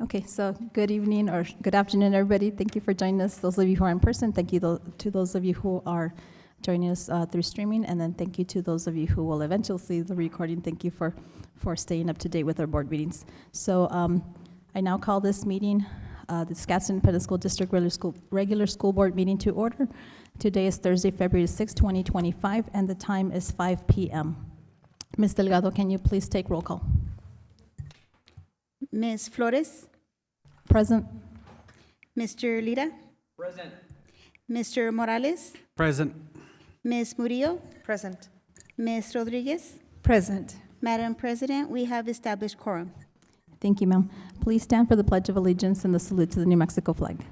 Okay, so good evening or good afternoon, everybody. Thank you for joining us. Those of you who are in person, thank you to those of you who are joining us through streaming, and then thank you to those of you who will eventually see the recording. Thank you for staying up to date with our board meetings. So I now call this meeting, the Gadsden Independent School District regular school board meeting to order. Today is Thursday, February 6, 2025, and the time is 5 p.m. Ms. Delgado, can you please take roll call? Ms. Flores, Present. Mr. Lira, Present. Mr. Morales, Present. Ms. Murillo, Present. Ms. Rodriguez. Present. Madam President, we have established quorum. Thank you, ma'am. Please stand for the Pledge of Allegiance and the salute to the New Mexico flag.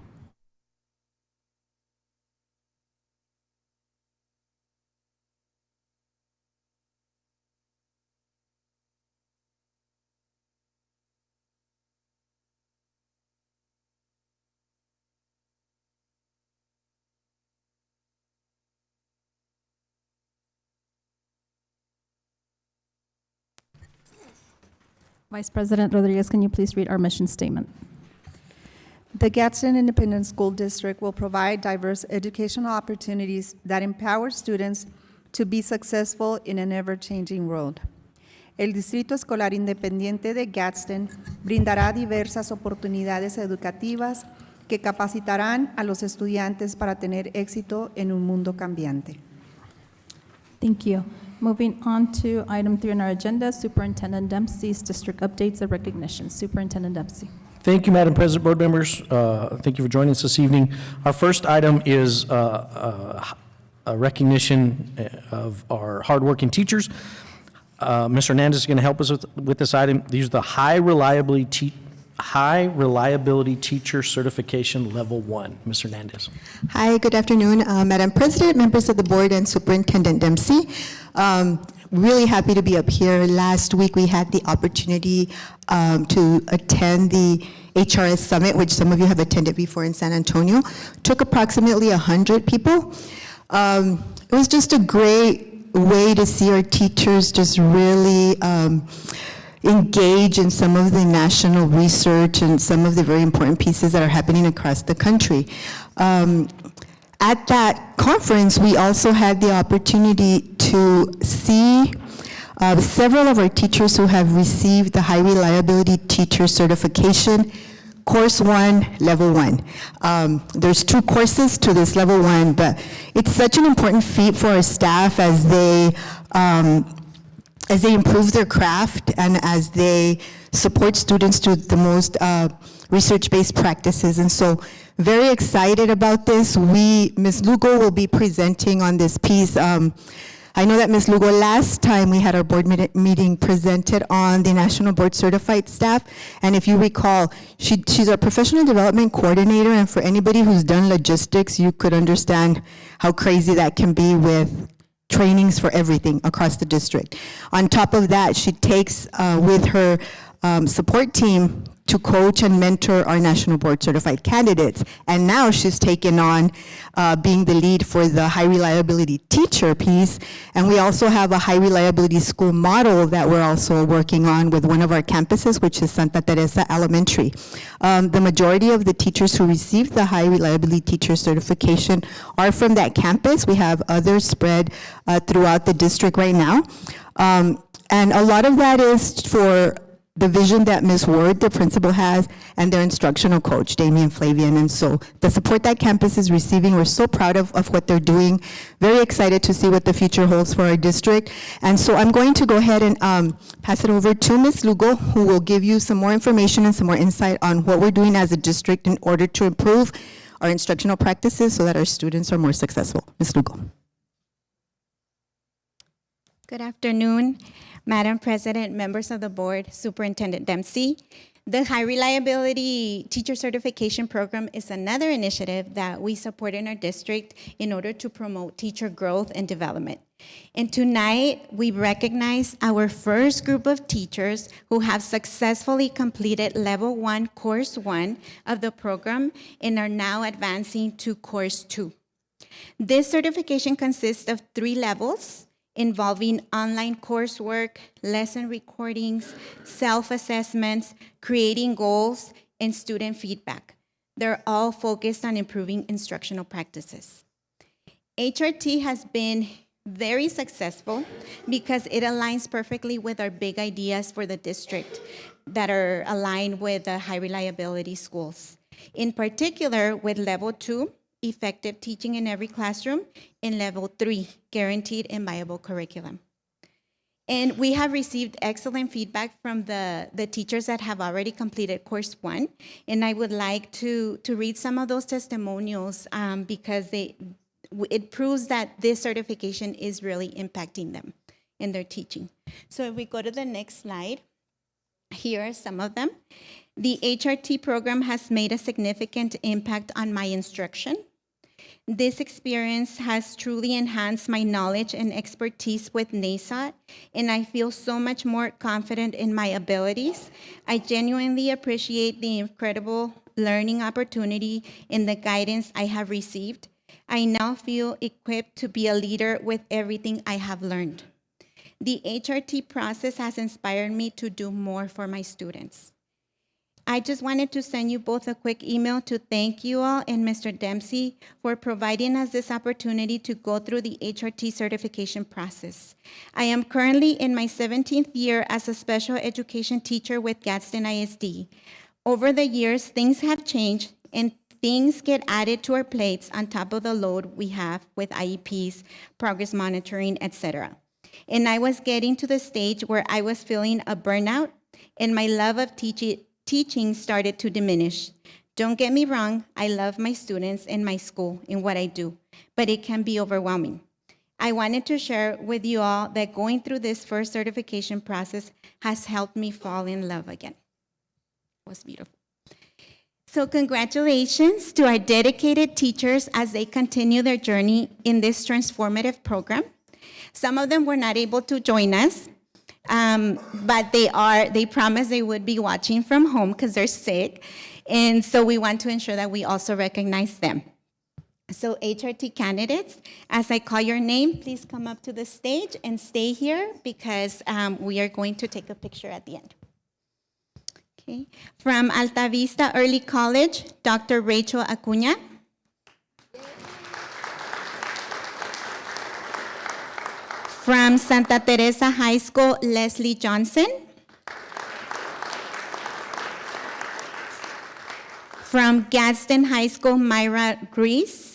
Vice President Rodriguez, can you please read our mission statement? The Gadsden Independent School District will provide diverse educational opportunities that empower students to be successful in an ever-changing world. El Distrito Escolar Independiente de Gadsden brindará diversas oportunidades educativas que capacitarán a los estudiantes para tener éxito en un mundo cambiante. Thank you. Moving on to item 3 on our agenda, Superintendent Dempsey's district updates and recognition. Superintendent Dempsey. Thank you, Madam President, board members. Thank you for joining us this evening. Our first item is a recognition of our hardworking teachers. Mr. Hernandez is going to help us with this item. These are the high reliability teacher certification level 1. Mr. Hernandez. Hi, good afternoon, Madam President, members of the board, and Superintendent Dempsey. Really happy to be up here. Last week we had the opportunity to attend the HRS Summit, which some of you have attended before in San Antonio. Took approximately 100 people. It was just a great way to see our teachers just really engage in some of the national research and some of the very important pieces that are happening across the country. At that conference, we also had the opportunity to see several of our teachers who have received the High Reliability Teacher Certification, Course 1, Level 1. There's 2 courses to this Level 1, but it's such an important feat for our staff as they improve their craft and as they support students to the most research-based practices. And so very excited about this. Ms. Lugo will be presenting on this piece. I know that Ms. Lugo, last time we had our board meeting, presented on the National Board Certified staff. And if you recall, she's our professional development coordinator, and for anybody who's done logistics, you could understand how crazy that can be with trainings for everything across the district. On top of that, she takes with her support team to coach and mentor our National Board Certified candidates. And now she's taken on being the lead for the High Reliability Teacher piece. And we also have a High Reliability School model that we're also working on with one of our campuses, which is Santa Teresa Elementary. The majority of the teachers who received the High Reliability Teacher Certification are from that campus. We have others spread throughout the district right now. And a lot of that is for the vision that Ms. Ward, the principal, has, and their instructional coach, Damian Flavian. And so the support that campus is receiving, we're so proud of what they're doing. Very excited to see what the future holds for our district. And so I'm going to go ahead and pass it over to Ms. Lugo, who will give you some more information and some more insight on what we're doing as a district in order to improve our instructional practices so that our students are more successful. Ms. Lugo. Good afternoon, Madam President, members of the board, Superintendent Dempsey. The High Reliability Teacher Certification Program is another initiative that we support in our district in order to promote teacher growth and development. And tonight, we recognize our first group of teachers who have successfully completed Level 1, Course 1 of the program and are now advancing to Course 2. This certification consists of 3 levels: involving online coursework, lesson recordings, self-assessments, creating goals, and student feedback. They're all focused on improving instructional practices. HRT has been very successful because it aligns perfectly with our big ideas for the district that are aligned with the high reliability schools. In particular, with level 2, effective teaching in every classroom, and level 3, guaranteed and viable curriculum. And we have received excellent feedback from the teachers that have already completed course 1. And I would like to read some of those testimonials because it proves that this certification is really impacting them in their teaching. So if we go to the next slide, here are some of them. The HRT program has made a significant impact on my instruction. This experience has truly enhanced my knowledge and expertise with NASAT, and I feel so much more confident in my abilities. I genuinely appreciate the incredible learning opportunity and the guidance I have received. I now feel equipped to be a leader with everything I have learned. The HRT process has inspired me to do more for my students. I just wanted to send you both a quick email to thank you all and Mr. Dempsey for providing us this opportunity to go through the HRT certification process. I am currently in my 17th year as a special education teacher with Gadsden ISD. Over the years, things have changed and things get added to our plates on top of the load we have with IEPs, progress monitoring, etc. And I was getting to the stage where I was feeling a burnout and my love of teaching started to diminish. Don't get me wrong, I love my students and my school and what I do, but it can be overwhelming. I wanted to share with you all that going through this first certification process has helped me fall in love again. It was beautiful. So congratulations to our dedicated teachers as they continue their journey in this transformative program. Some of them were not able to join us, but they promised they would be watching from home because they're sick. And so we want to ensure that we also recognize them. So HRT candidates, as I call your name, please come up to the stage and stay here because we are going to take a picture at the end. Okay. From Alta Vista Early College, Dr. Rachel Acuña. From Santa Teresa High School, Leslie Johnson. From Gadsden High School, Myra Grease.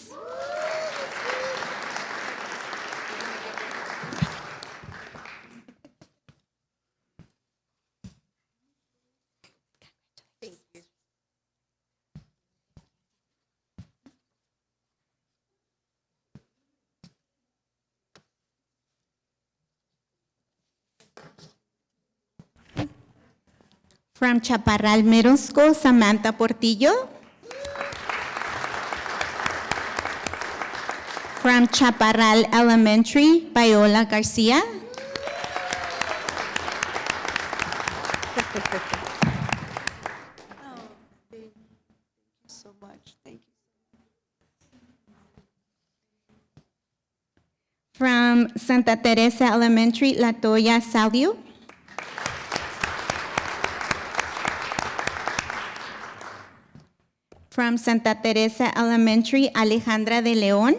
From Chaparral Middle School, Samantha Portillo. From Chaparral Elementary, Viola Garcia. So much. Thank you. From Santa Teresa Elementary, Latoya Salvio. From Santa Teresa Elementary, Alejandra de León.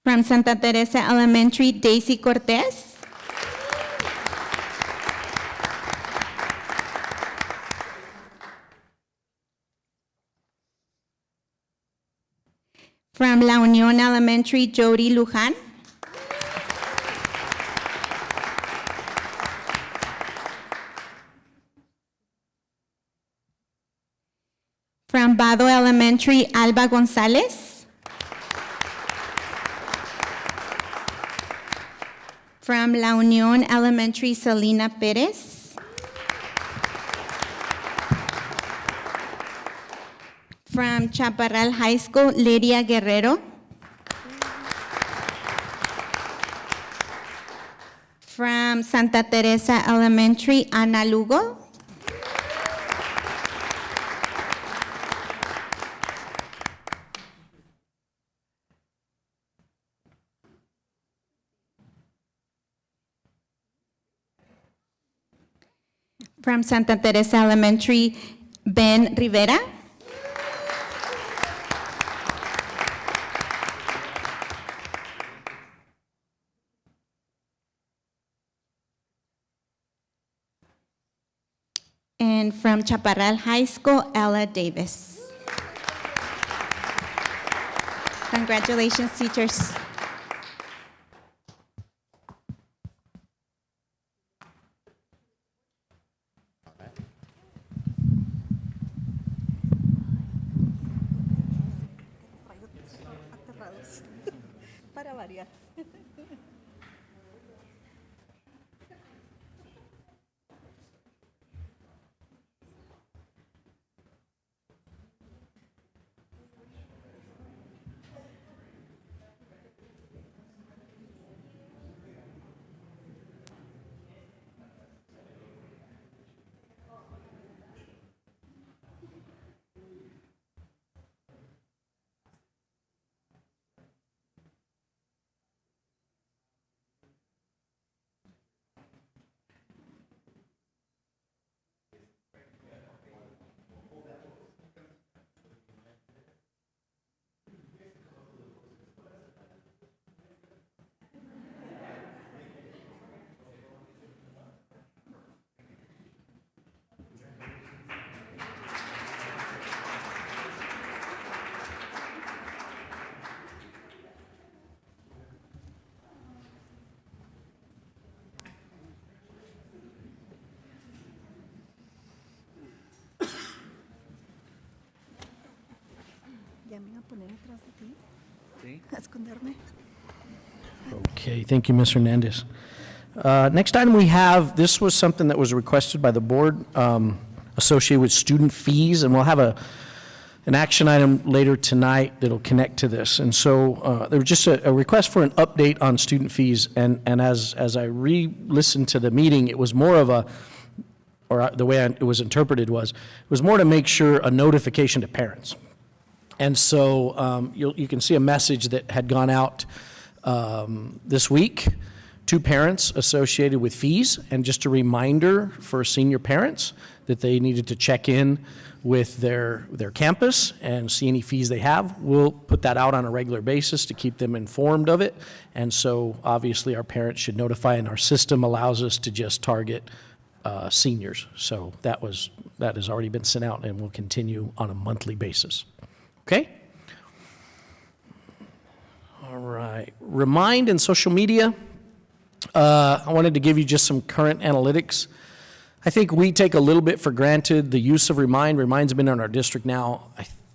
From Santa Teresa Elementary, Daisy Cortez. From La Unión Elementary, Jody Luján. From Vado Elementary, Alba Gonzalez. From La Unión Elementary, Selena Perez. From Chaparral High School, Lydia Guerrero. From Santa Teresa Elementary, Ana Lugo. From Santa Teresa Elementary, Ben Rivera. And from Chaparral High School, Ella Davis. Congratulations, teachers. Para variar. Ya me voy a poner atrás de ti. Sí. A esconderme. Okay, thank you, Ms. Hernandez. Next item we have, this was something that was requested by the board associated with student fees, and we'll have an action item later tonight that'll connect to this. And so there was just a request for an update on student fees, and as I re-listened to the meeting, it was more of a, or the way it was interpreted was, it was more to make sure a notification to parents. And so you can see a message that had gone out this week to parents associated with fees, and just a reminder for senior parents that they needed to check in with their campus and see any fees they have. We'll put that out on a regular basis to keep them informed of it. And so obviously our parents should notify, and our system allows us to just target seniors. So that has already been sent out and will continue on a monthly basis. Okay? All right. Remind and social media. I wanted to give you just some current analytics. I think we take a little bit for granted the use of Remind. Remind's been in our district now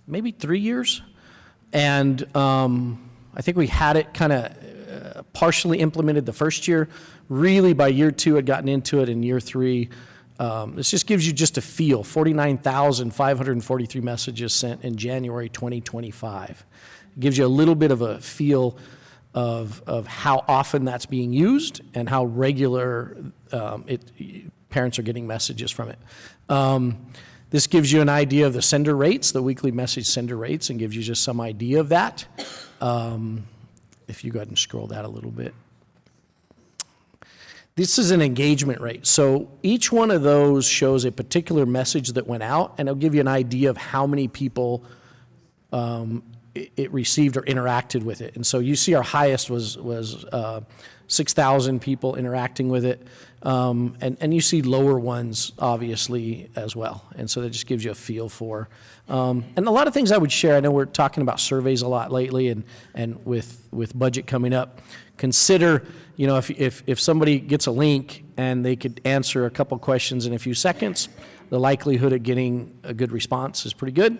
maybe 3 years. And I think we had it kind of partially implemented the first year. Really by year 2 had gotten into it. In year 3, this just gives you just a feel. 49,543 messages sent in January 2025. It gives you a little bit of a feel of how often that's being used and how regular parents are getting messages from it. This gives you an idea of the sender rates, the weekly message sender rates, and gives you just some idea of that. If you go ahead and scroll that a little bit. This is an engagement rate. So each one of those shows a particular message that went out, and it'll give you an idea of how many people it received or interacted with it. And so you see our highest was 6,000 people interacting with it. And you see lower ones, obviously, as well. And so that just gives you a feel for. And a lot of things I would share, I know we're talking about surveys a lot lately, and with budget coming up, consider, if somebody gets a link and they could answer a couple questions in a few seconds, the likelihood of getting a good response is pretty good.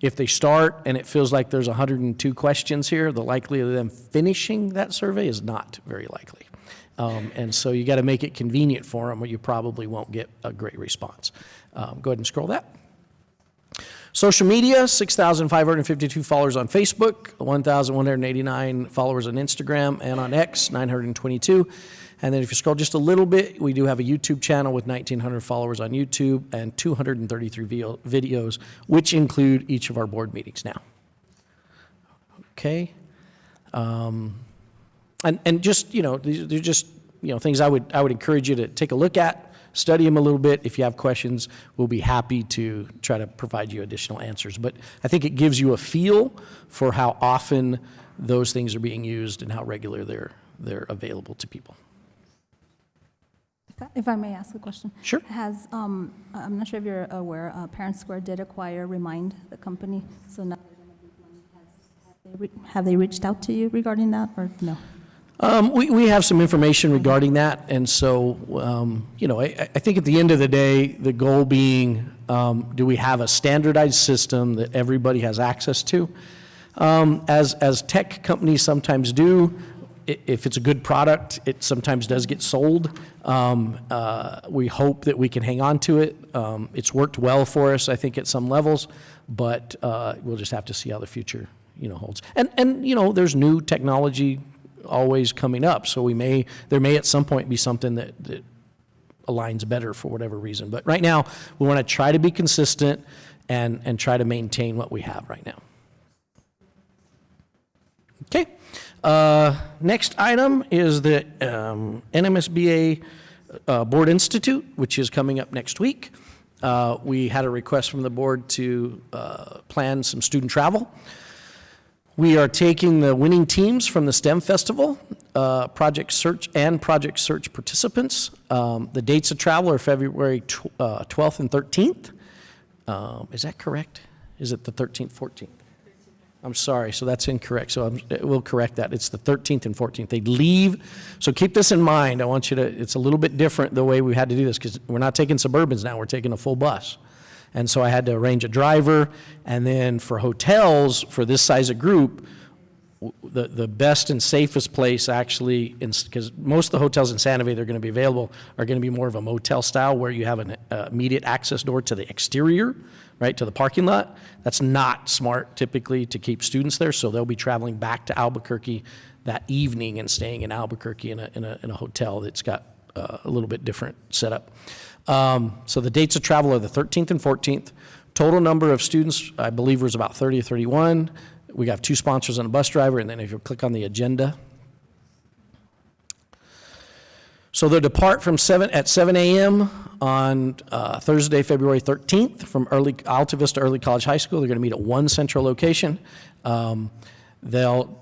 If they start and it feels like there's 102 questions here, the likelihood of them finishing that survey is not very likely. And so you got to make it convenient for them, or you probably won't get a great response. Go ahead and scroll that. Social media, 6,552 followers on Facebook, 1,189 followers on Instagram, and on X, 922. And then if you scroll just a little bit, we do have a YouTube channel with 1,900 followers on YouTube and 233 videos, which include each of our board meetings now. Okay. And just, they're just, things I would encourage you to take a look at. study them a little bit. If you have questions, we'll be happy to try to provide you additional answers. But I think it gives you a feel for how often those things are being used and how regular they're available to people. If I may ask a question. Sure. Has, I'm not sure if you're aware, Parent Square did acquire Remind, the company, so now have they reached out to you regarding that, or no? We have some information regarding that, and so, I think at the end of the day, the goal being, do we have a standardized system that everybody has access to? As tech companies sometimes do, if it's a good product, it sometimes does get sold. We hope that we can hang on to it. It's worked well for us, I think, at some levels, but we'll just have to see how the future, holds. And there's new technology always coming up, so there may at some point be something that aligns better for whatever reason. But right now, we want to try to be consistent and try to maintain what we have right now. Okay. Next item is the NMSBA Board Institute, which is coming up next week. We had a request from the board to plan some student travel. We are taking the winning teams from the STEM Festival, Project Search participants. The dates of travel are February 12th and 13th. Is that correct? Is it the 13th, 14th? I'm sorry, so that's incorrect. So we'll correct that. It's the 13th and 14th. They leave. So keep this in mind. I want you to, it's a little bit different the way we had to do this because we're not taking Suburbans now. We're taking a full bus. And so I had to arrange a driver. And then for hotels, for this size of group, the best and safest place actually, because most of the hotels in Santa Fe that are going to be available are going to be more of a motel style where you have an immediate access door to the exterior, right, to the parking lot. That's not smart typically to keep students there, so they'll be traveling back to Albuquerque that evening and staying in Albuquerque in a hotel that's got a little bit different setup. So the dates of travel are the 13th and 14th. Total number of students, I believe, was about 30 or 31. We have 2 sponsors and a bus driver, and then if you click on the agenda. So they'll depart at 7 a.m. on Thursday, February 13th from Alta Vista Early College High School. They're going to meet at one central location. They'll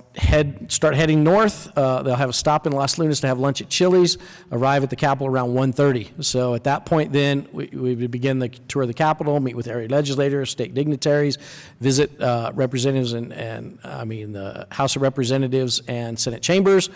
start heading north. They'll have a stop in Las Lunas to have lunch at Chili's, arrive at the Capitol around 1:30. So at that point then, we would begin the tour of the Capitol, meet with area legislators, state dignitaries, visit representatives and the House of Representatives and Senate chambers,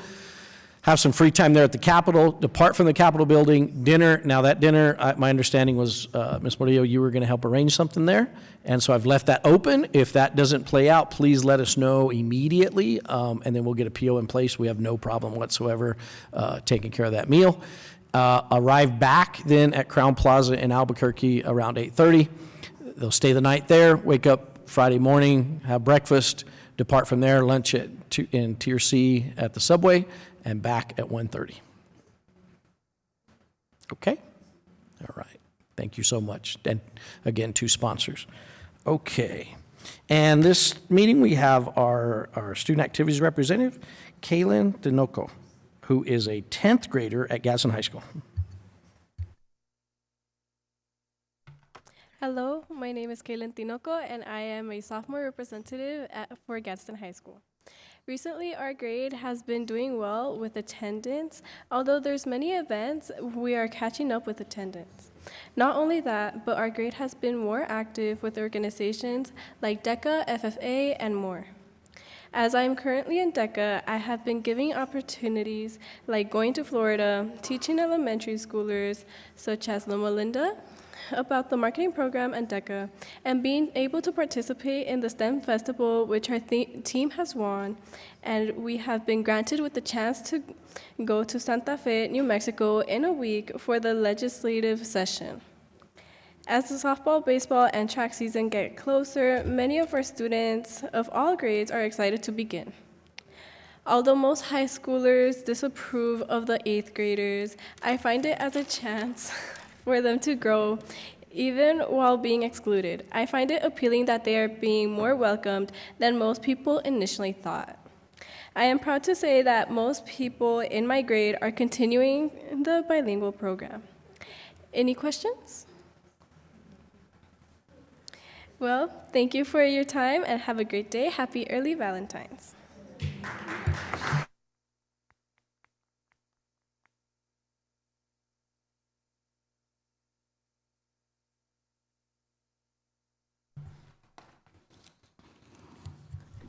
have some free time there at the Capitol, depart from the Capitol building, dinner. Now that dinner, my understanding was, Ms. Murillo, you were going to help arrange something there. And so I've left that open. If that doesn't play out, please let us know immediately, and then we'll get a PO in place. We have no problem whatsoever taking care of that meal. Arrive back then at Crown Plaza in Albuquerque around 8:30. They'll stay the night there, wake up Friday morning, have breakfast, depart from there, lunch in Tier C at the subway, and back at 1:30. Okay? All right. Thank you so much. And again, 2 sponsors. Okay. And this meeting, we have our student activities representative, Kaylin Dinoco, who is a 10th grader at Gadsden High School. Hello, my name is Kaylin Tinoco, and I am a sophomore representative for Gadsden High School. Recently, our grade has been doing well with attendance. Although there's many events, we are catching up with attendance. Not only that, but our grade has been more active with organizations like DECA, FFA, and more. As I am currently in DECA, I have been giving opportunities like going to Florida, teaching elementary schoolers such as Loma Linda about the marketing program and DECA, and being able to participate in the STEM Festival, which our team has won, and we have been granted with the chance to go to Santa Fe, New Mexico in a week for the legislative session. As the softball, baseball, and track season get closer, many of our students of all grades are excited to begin. Although most high schoolers disapprove of the 8th graders, I find it as a chance for them to grow, even while being excluded. I find it appealing that they are being more welcomed than most people initially thought. I am proud to say that most people in my grade are continuing the bilingual program. Any questions? Well, thank you for your time and have a great day. Happy early Valentine's.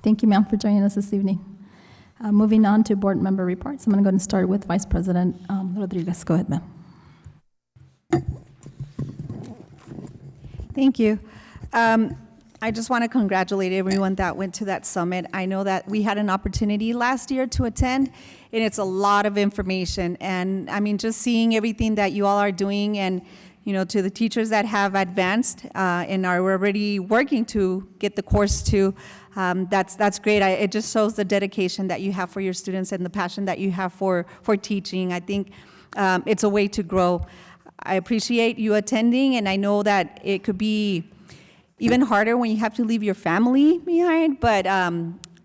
Thank you, ma'am, for joining us this evening. Moving on to board member reports, I'm going to go and start with Vice President Rodriguez. Go ahead, ma'am. Thank you. I just want to congratulate everyone that went to that summit. I know that we had an opportunity last year to attend, and it's a lot of information. And I mean, just seeing everything that you all are doing, and to the teachers that have advanced and are already working to get the course to, that's great. It just shows the dedication that you have for your students and the passion that you have for teaching. I think it's a way to grow. I appreciate you attending, and I know that it could be even harder when you have to leave your family behind, but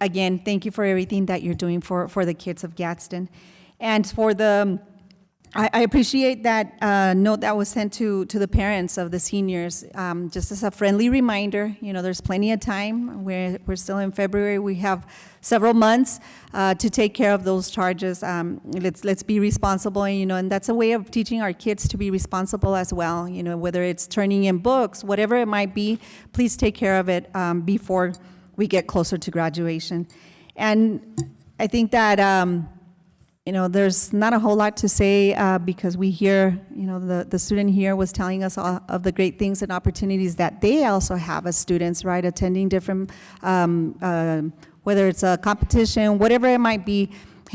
again, thank you for everything that you're doing for the kids of Gadsden. And for I appreciate that note that was sent to the parents of the seniors, just as a friendly reminder. There's plenty of time. We're still in February. We have several months to take care of those charges. Let's be responsible, and that's a way of teaching our kids to be responsible as well. Whether it's turning in books, whatever it might be, please take care of it before we get closer to graduation. And I think that there's not a whole lot to say because we hear, the student here was telling us of the great things and opportunities that they also have as students, right? Attending different, whether it's a competition, whatever it might be,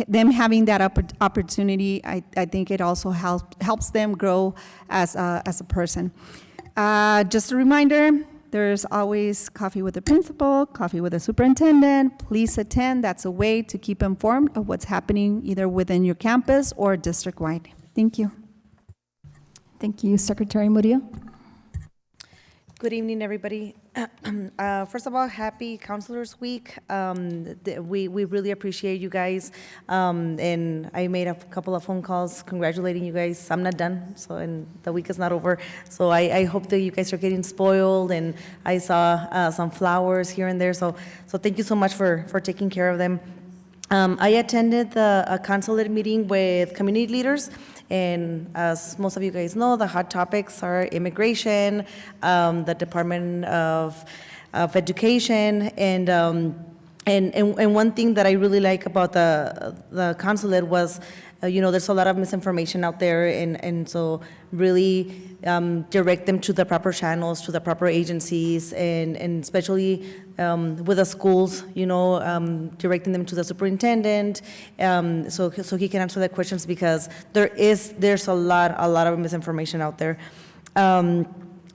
them having that opportunity, I think it also helps them grow as a person. Just a reminder, there's always coffee with the principal, coffee with the superintendent. Please attend. That's a way to keep informed of what's happening either within your campus or district-wide. Thank you. Thank you, Secretary Murillo. Good evening, everybody. First of all, happy Counselors Week. We really appreciate you guys. And I made a couple of phone calls congratulating you guys. I'm not done, and the week is not over. So I hope that you guys are getting spoiled. And I saw some flowers here and there. So thank you so much for taking care of them. I attended a consulate meeting with community leaders. And as most of you guys know, the hot topics are immigration, the Department of Education, and one thing that I really like about the consulate was, there's a lot of misinformation out there, and so really direct them to the proper channels, to the proper agencies, and especially with the schools, directing them to the superintendent, so he can answer the questions, because there's a lot of misinformation out there.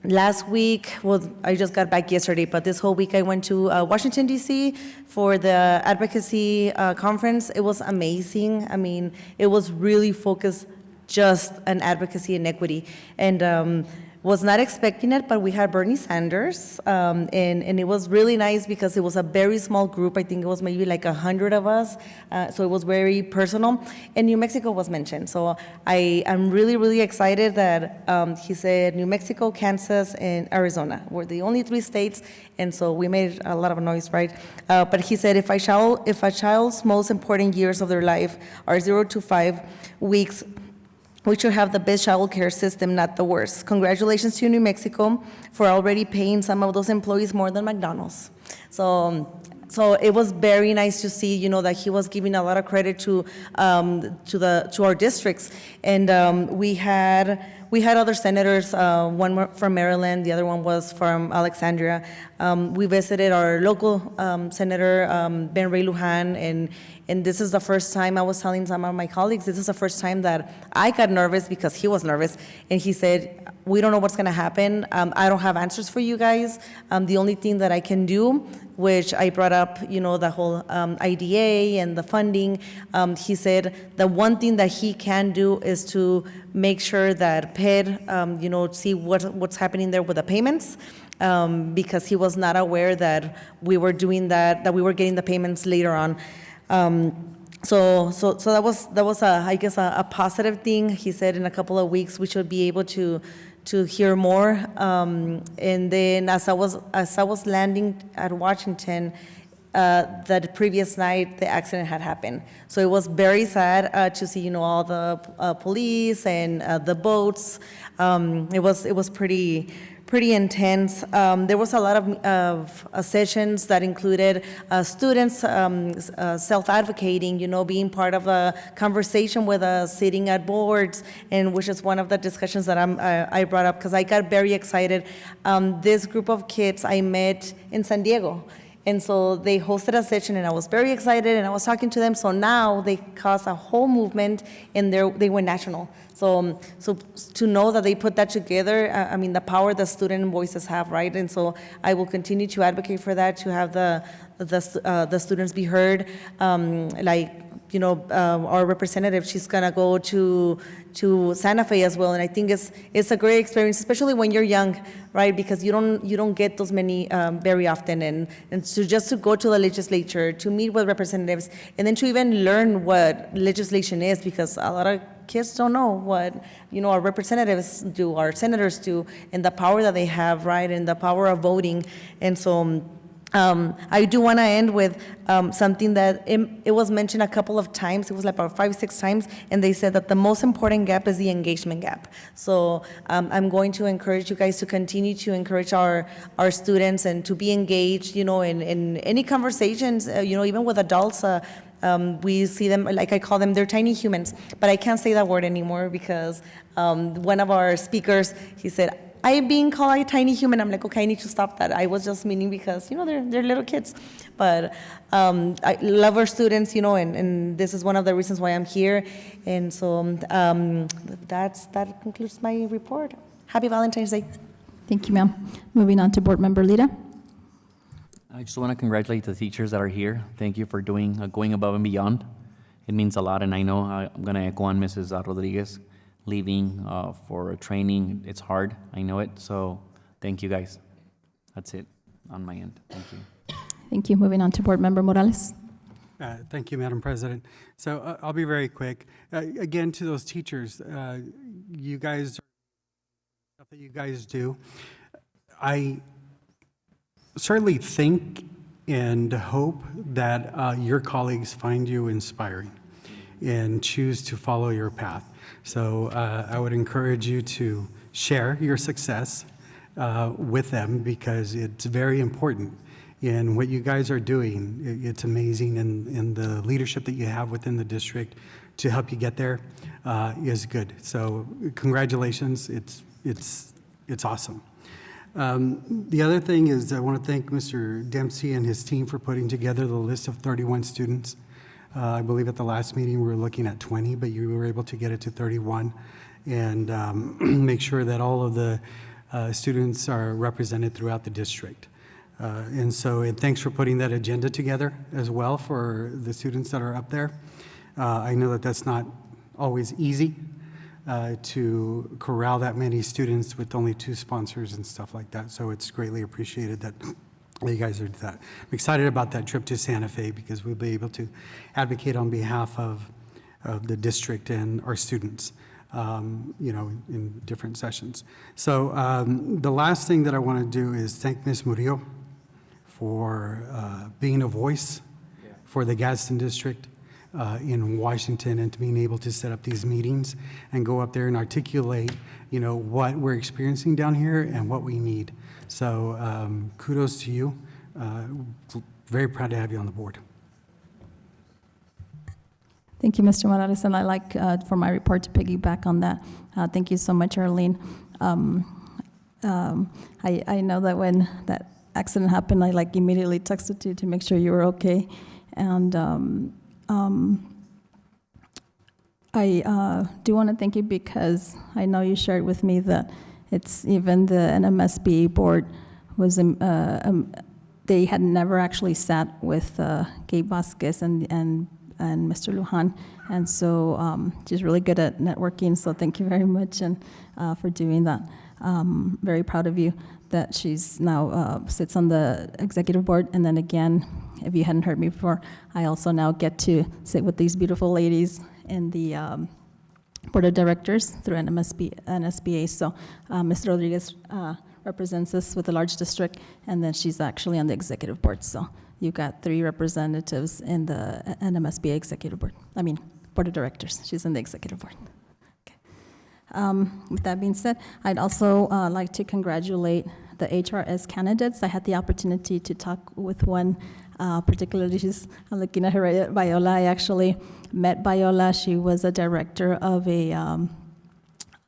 Last week, well, I just got back yesterday, but this whole week I went to Washington, D.C. for the advocacy conference. It was amazing. I mean, it was really focused just on advocacy and equity. And was not expecting it, but we had Bernie Sanders, and it was really nice because it was a very small group. I think it was maybe like 100 of us, so it was very personal. And New Mexico was mentioned, so I am really excited that he said New Mexico, Kansas, and Arizona were the only 3 states, and so we made a lot of noise, right? But he said if a child's most important years of their life are 0 to 5 weeks, we should have the best child care system, not the worst. Congratulations to New Mexico for already paying some of those employees more than McDonald's. So it was very nice to see, that he was giving a lot of credit to our districts, and we had other senators. One from Maryland, the other one was from Alexandria. We visited our local senator, Ben Ray Lujan, and this is the first time, I was telling some of my colleagues, this is the first time that I got nervous because he was nervous, and he said, we don't know what's gonna happen. I don't have answers for you guys. The only thing that I can do, which I brought up, the whole IDA and the funding, he said the one thing that he can do is to make sure that PED, see what's happening there with the payments, because he was not aware that we were doing that we were getting the payments later on. So that was I guess a positive thing. He said in a couple of weeks we should be able to hear more. And then as I was landing at Washington, the previous night the accident had happened. So it was very sad to see all the police and the boats. It was pretty intense. There was a lot of sessions that included students self-advocating, being part of a conversation with us, sitting at boards, and which is one of the discussions that I brought up because I got very excited. This group of kids I met in San Diego. And so they hosted a session, and I was very excited, and I was talking to them. So now they caused a whole movement, and they went national. So to know that they put that together, I mean, the power the student voices have, right? And so I will continue to advocate for that, to have the students be heard. Our representative, she's gonna go to Santa Fe as well, and I think it's a great experience, especially when you're young, right? Because you don't get those many very often, and to go to the legislature, to meet with representatives, and then to even learn what legislation is, because a lot of kids don't know what our representatives do, our senators do, and the power that they have, right, and the power of voting. And so I do want to end with something that it was mentioned a couple of times. It was like about 5 or 6 times, and they said that the most important gap is the engagement gap. So I'm going to encourage you guys to continue to encourage our students and to be engaged, in any conversations, even with adults. We see them, like I call them, they're tiny humans, but I can't say that word anymore because one of our speakers, he said, I'm being called a tiny human. I'm like, okay, I need to stop that. I was just meaning because, they're little kids. But I love our students, and this is one of the reasons why I'm here. And so that concludes my report. Happy Valentine's Day. Thank you, ma'am. Moving on to Board Member Lira. I just want to congratulate the teachers that are here. Thank you for going above and beyond. It means a lot, and I know I'm going to echo on Mrs. Rodriguez. Leaving for training, it's hard, I know it, so thank you guys. That's it on my end. Thank you. Thank you. Moving on to Board Member Morales. Thank you, Madam President. So I'll be very quick. Again, to those teachers, you guys, stuff that you guys do, I certainly think and hope that your colleagues find you inspiring and choose to follow your path. So I would encourage you to share your success with them, because it's very important. And what you guys are doing, it's amazing, and the leadership that you have within the district to help you get there is good. So congratulations, it's awesome. The other thing is I want to thank Mr. Dempsey and his team for putting together the list of 31 students. I believe at the last meeting we were looking at 20, but you were able to get it to 31, and make sure that all of the students are represented throughout the district. And thanks for putting that agenda together as well for the students that are up there. I know that that's not always easy to corral that many students with only 2 sponsors and stuff like that, so it's greatly appreciated that you guys are that. I'm excited about that trip to Santa Fe, because we'll be able to advocate on behalf of the district and our students, in different sessions. So the last thing that I want to do is thank Ms. Murillo for being a voice for the Gadsden district in Washington, and to being able to set up these meetings and go up there and articulate, what we're experiencing down here and what we need. So kudos to you. Very proud to have you on the board. Thank you, Mr. Morales, and I like for my report to piggyback on that. Thank you so much, Arlene. I know that when that accident happened, I immediately texted you to make sure you were okay, and I do want to thank you because I know you shared with me that it's even the NMSBA board was they had never actually sat with Gabe Vasquez and Mr. Lujan, and so she's really good at networking. So thank you very much and for doing that. Very proud of you. that she's now sits on the executive board. And then again, if you hadn't heard me before, I also now get to sit with these beautiful ladies in the board of directors through NSBA. So Ms. Rodriguez represents us with a large district, and then she's actually on the executive board. So you've got 3 representatives in the NMSBA executive board. I mean, board of directors. She's in the executive board. With that being said, I'd also like to congratulate the HRS candidates. I had the opportunity to talk with one, particularly, I'm looking at her right, Viola. I actually met Viola. She was a director of a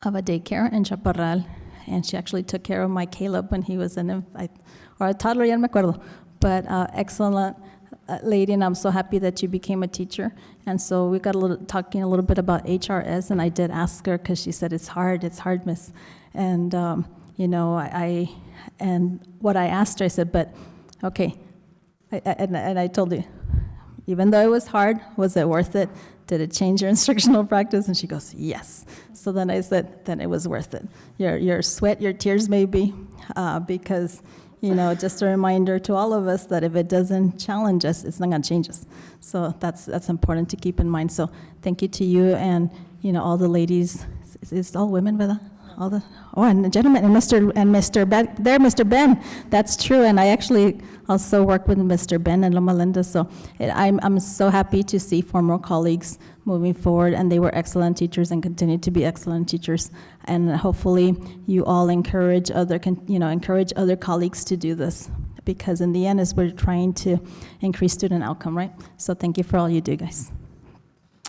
daycare in Chaparral, and she actually took care of my Caleb when he was or a toddler, ya no me acuerdo. But excellent lady, and I'm so happy that you became a teacher. And so we got talking a little bit about HRS, and I did ask her because she said it's hard, miss. And you know, and what I asked her, I said, but okay, and I told you, even though it was hard, was it worth it? Did it change your instructional practice? And she goes, yes. So then I said, then it was worth it. Your sweat, your tears maybe, because you know, just a reminder to all of us that if it doesn't challenge us, it's not going to change us. So that's important to keep in mind. So thank you to you and, you know, all the ladies. It's all women, ¿verdad? And the gentleman, and Mr. Ben, that's true. And I actually also work with Mr. Ben and Loma Linda. So I'm so happy to see former colleagues moving forward, and they were excellent teachers and continue to be excellent teachers. And hopefully you all encourage other colleagues to do this, because in the end is we're trying to increase student outcome, right? So thank you for all you do, guys.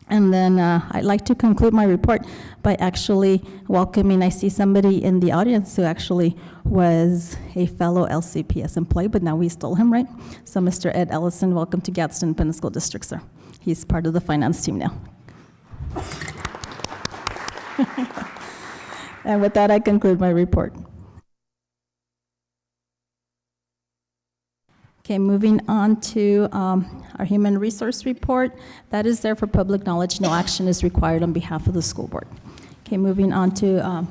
And then I'd like to conclude my report by actually welcoming, I see somebody in the audience who actually was a fellow LCPS employee, but now we stole him, right? So Mr. Ed Ellison, welcome to Gadsden Independent School District, sir. He's part of the finance team now. And with that, I conclude my report. Okay, moving on to our human resource report. That is there for public knowledge. No action is required on behalf of the school board. Okay, moving on to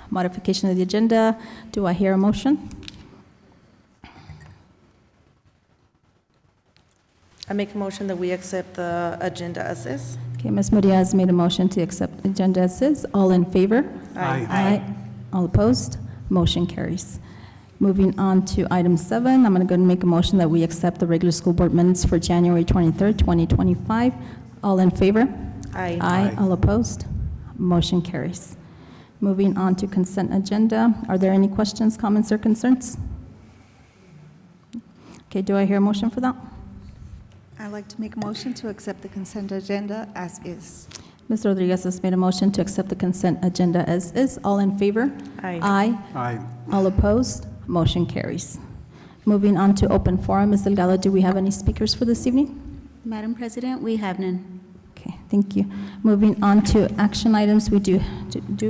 modification of the agenda. Do I hear a motion? I make a motion that we accept the agenda as is. Okay, Ms. Maria has made a motion to accept the agenda as is. All in favor? Aye. Aye. All opposed? Motion carries. Moving on to item 7, I'm going to go and make a motion that we accept the regular school board minutes for January 23rd, 2025. All in favor? Aye. Aye. All opposed? Motion carries. Moving on to consent agenda. Are there any questions, comments, or concerns? Okay, do I hear a motion for that? I'd like to make a motion to accept the consent agenda as is. Ms. Rodriguez has made a motion to accept the consent agenda as is. All in favor? Aye. Aye. Aye. All opposed? Motion carries. Moving on to open forum. Ms. Delgado, do we have any speakers for this evening? Madam President, we have none. Okay, thank you. Moving on to action items. We do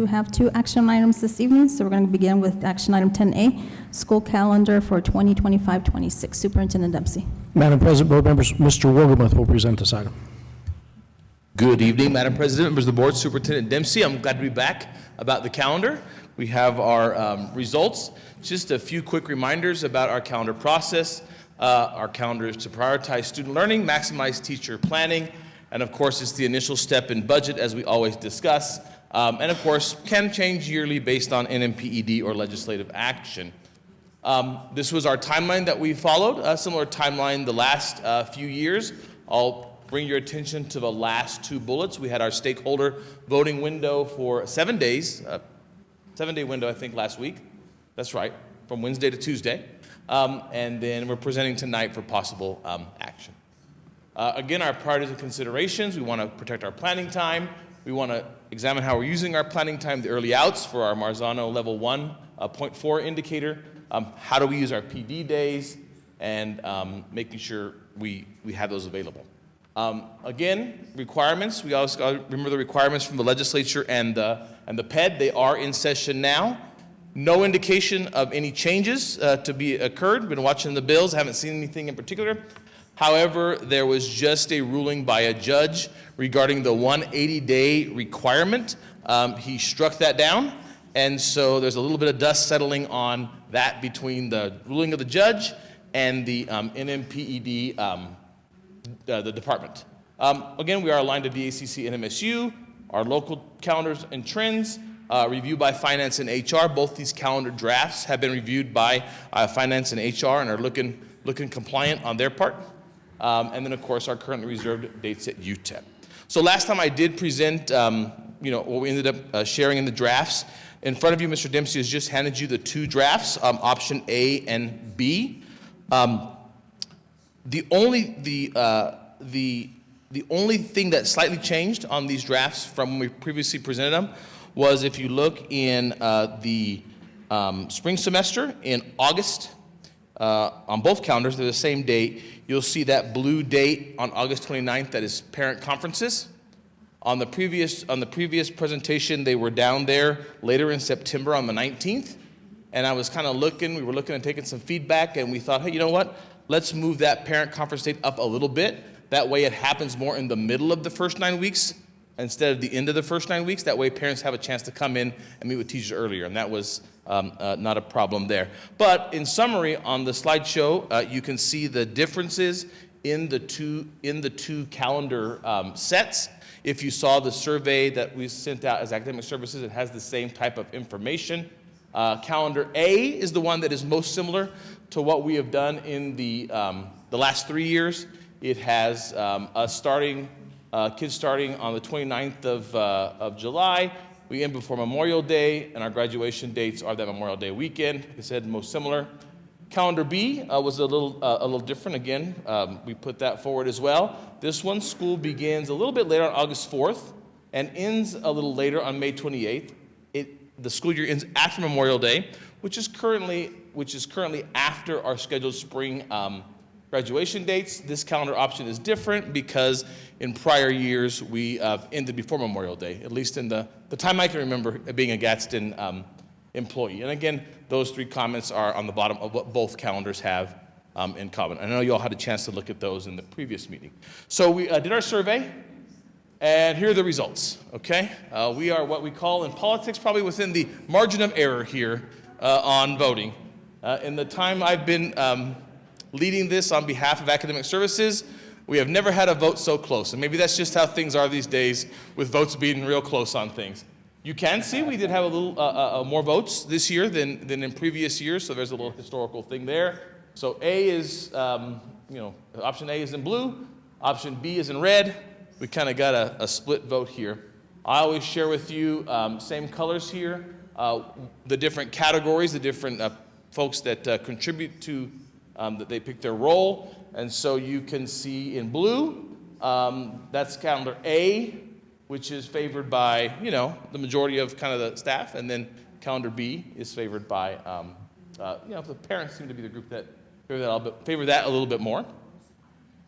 have 2 action items this evening, so we're going to begin with action item 10A, school calendar for 2025-26. Superintendent Dempsey. Madam President, board members, Mr. Wogermuth will present this item. Good evening, Madam President, members of the board, Superintendent Dempsey. I'm glad to be back about the calendar. We have our results. Just a few quick reminders about our calendar process. Our calendar is to prioritize student learning, maximize teacher planning, and of course, it's the initial step in budget, as we always discuss, and of course, can change yearly based on NMPED or legislative action. This was our timeline that we followed, a similar timeline the last few years. I'll bring your attention to the last 2 bullets. We had our stakeholder voting window for 7 days, 7-day window, I think, last week. That's right, from Wednesday to Tuesday. And then we're presenting tonight for possible action. Again, our priorities and considerations: we want to protect our planning time. We want to examine how we're using our planning time, the early outs for our Marzano level 1, 0.4 indicator. How do we use our PD days, and making sure we have those available. Again, requirements. We also got to remember the requirements from the legislature and the PED. They are in session now. No indication of any changes to be occurred. Been watching the bills, haven't seen anything in particular. However, there was just a ruling by a judge regarding the 180-day requirement. He struck that down, And so there's a little bit of dust settling on that between the ruling of the judge and the NMPED, the department. Again, we are aligned to DACC and MSU. Our local calendars and trends, reviewed by Finance and HR. Both these calendar drafts have been reviewed by Finance and HR and are looking compliant on their part. And then, of course, our currently reserved dates at UTEP. So last time I did present, what we ended up sharing in the drafts. In front of you, Mr. Dempsey has just handed you the two drafts, option A and B. The only thing that slightly changed on these drafts from when we previously presented them was if you look in the spring semester in August, on both calendars, they're the same date, you'll see that blue date on August 29th that is parent conferences. On the previous presentation, they were down there later in September on the 19th. And I was kind of we were looking and taking some feedback, and we thought, hey, you know what? Let's move that parent conference date up a little bit. That way it happens more in the middle of the first 9 weeks instead of the end of the first 9 weeks. That way parents have a chance to come in and meet with teachers earlier, and that was not a problem there. But in summary, on the slideshow, you can see the differences in the two calendar sets. If you saw the survey that we sent out as academic services, it has the same type of information. Calendar A is the one that is most similar to what we have done in the last 3 years. It has kids starting on the 29th of July. We end before Memorial Day, and our graduation dates are that Memorial Day weekend. Like I said, most similar. Calendar B was a little different. Again, we put that forward as well. This one, school begins a little bit later on August 4th and ends a little later on May 28th. The school year ends after Memorial Day, which is currently after our scheduled spring graduation dates. This calendar option is different because in prior years we ended before Memorial Day, at least in the time I can remember being a Gadsden employee. And again, those three comments are on the bottom of what both calendars have in common. I know you all had a chance to look at those in the previous meeting. So we did our survey, and here are the results, okay? We are what we call in politics probably within the margin of error here on voting. In the time I've been leading this on behalf of academic services, we have never had a vote so close. And maybe that's just how things are these days with votes being real close on things. You can see we did have a little more votes this year than in previous years, so there's a little historical thing there. So A is, option A is in blue, option B is in red. We kind of got a split vote here. I always share with you same colors here, the different categories, the different folks that contribute to, that they pick their role. And so you can see in blue, that's calendar A, which is favored by, the majority of kind of the staff, and then calendar B is favored by, the parents seem to be the group that favor that a little bit more.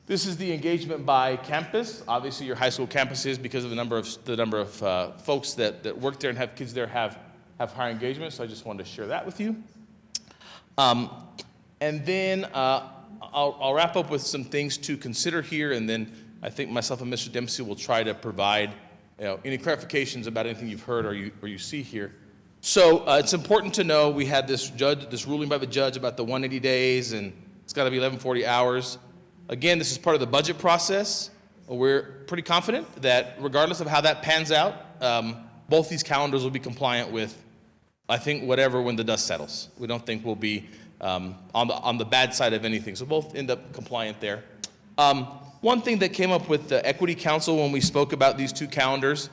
This is the engagement by campus. Obviously, your high school campuses, because of the number of folks that work there and have kids there, have higher engagement. So I just wanted to share that with you. And then I'll wrap up with some things to consider here, and then I think myself and Mr. Dempsey will try to provide any clarifications about anything you've heard or you see here. So it's important to know we had this ruling by the judge about the 180 days, and it's got to be 1140 hours. Again, this is part of the budget process. We're pretty confident that regardless of how that pans out, both these calendars will be compliant with, I think, whatever when the dust settles. We don't think we'll be on the bad side of anything. So both end up compliant there. One thing that came up with the Equity Council when we spoke about these two calendars,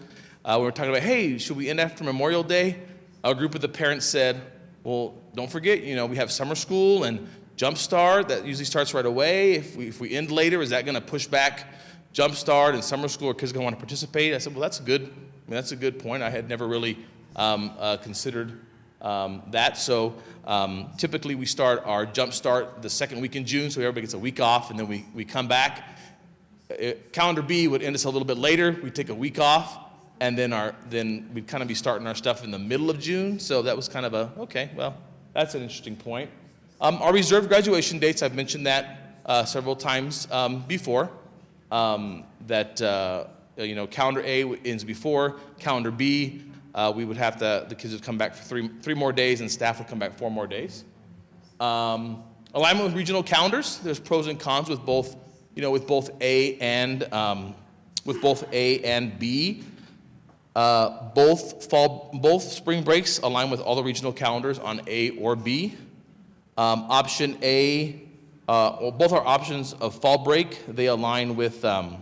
we were talking about, hey, should we end after Memorial Day? A group of the parents said, well, don't forget, we have summer school and Jump Start that usually starts right away. If we end later, is that going to push back Jump Start and summer school? Are kids going to want to participate? I said, well, that's a good point. I had never really considered that. So typically we start our Jump Start the second week in June, so everybody gets a week off, and then we come back. Calendar B would end us a little bit later. We'd take a week off, and then we'd kind of be starting our stuff in the middle of June. So that was kind of okay, well, that's an interesting point. Our reserved graduation dates, I've mentioned that several times before, that calendar A ends before, calendar B we would have to, the kids would come back for three more days, and staff would come back 4 more days. Alignment with regional calendars. There's pros and cons with both, with both A and B. Both spring breaks align with all the regional calendars on A or B. Option A, both are options of fall break. They align with probably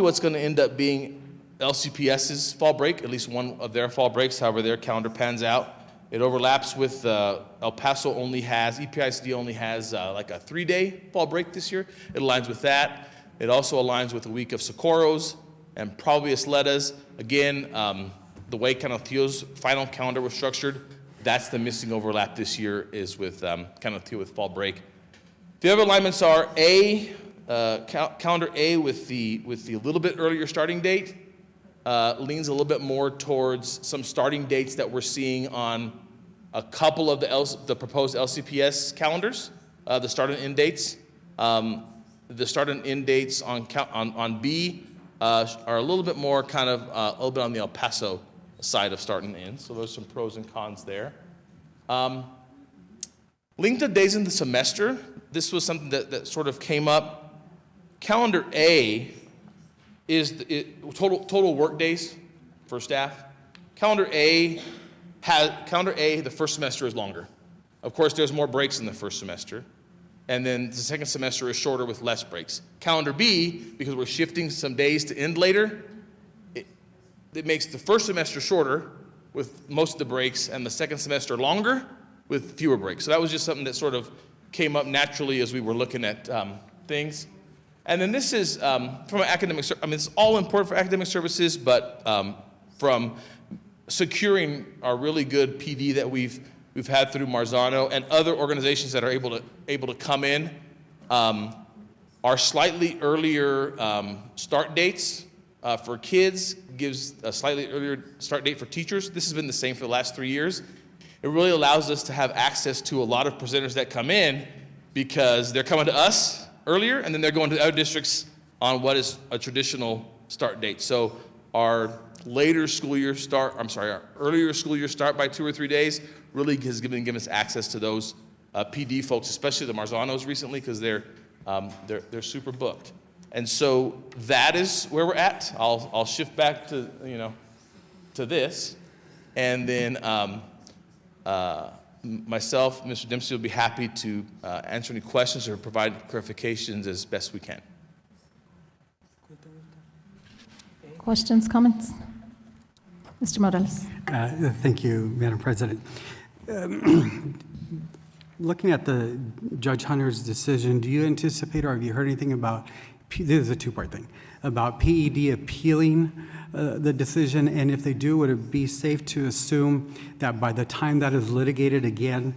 what's going to end up being LCPS's fall break, at least one of their fall breaks, however their calendar pans out. It overlaps with El Paso only has, EPICD only has like a 3-day fall break this year. It aligns with that. It also aligns with the week of Socorro's and probably Isletas. Again, the way Canantillo's final calendar was structured, that's the missing overlap this year is with Canantillo with fall break. The other alignments are A, calendar A with the little bit earlier starting date leans a little bit more towards some starting dates that we're seeing on a couple of the proposed LCPS calendars, the start and end dates. The start and end dates on B are a little bit more kind of a little bit on the El Paso side of start and end. So there's some pros and cons there. Length of days in the semester. This was something that sort of came up. Calendar A is total work days for staff. Calendar A, the first semester is longer. Of course, there's more breaks in the first semester. And then the second semester is shorter with less breaks. Calendar B, because we're shifting some days to end later, it makes the first semester shorter with most of the breaks and the second semester longer with fewer breaks. So that was just something that sort of came up naturally as we were looking at things. And then this is from an academic, it's all important for academic services, but from securing our really good PD that we've had through Marzano and other organizations that are able to come in, our slightly earlier start dates for kids gives a slightly earlier start date for teachers. This has been the same for the last 3 years. It really allows us to have access to a lot of presenters that come in because they're coming to us earlier and then they're going to other districts on what is a traditional start date. So our earlier school year start by 2 or 3 days really has given us access to those PD folks, especially the Marzanos recently, because they're super booked. And so that is where we're at. I'll shift back to this, and then myself, Mr. Dempsey, will be happy to answer any questions or provide clarifications as best we can. Questions, comments? Mr. Morales. Thank you, Madam President. Looking at the Judge Hunter's decision, do you anticipate or have you heard anything about, this is a two-part thing, about PED appealing the decision? And if they do, would it be safe to assume that by the time that is litigated again,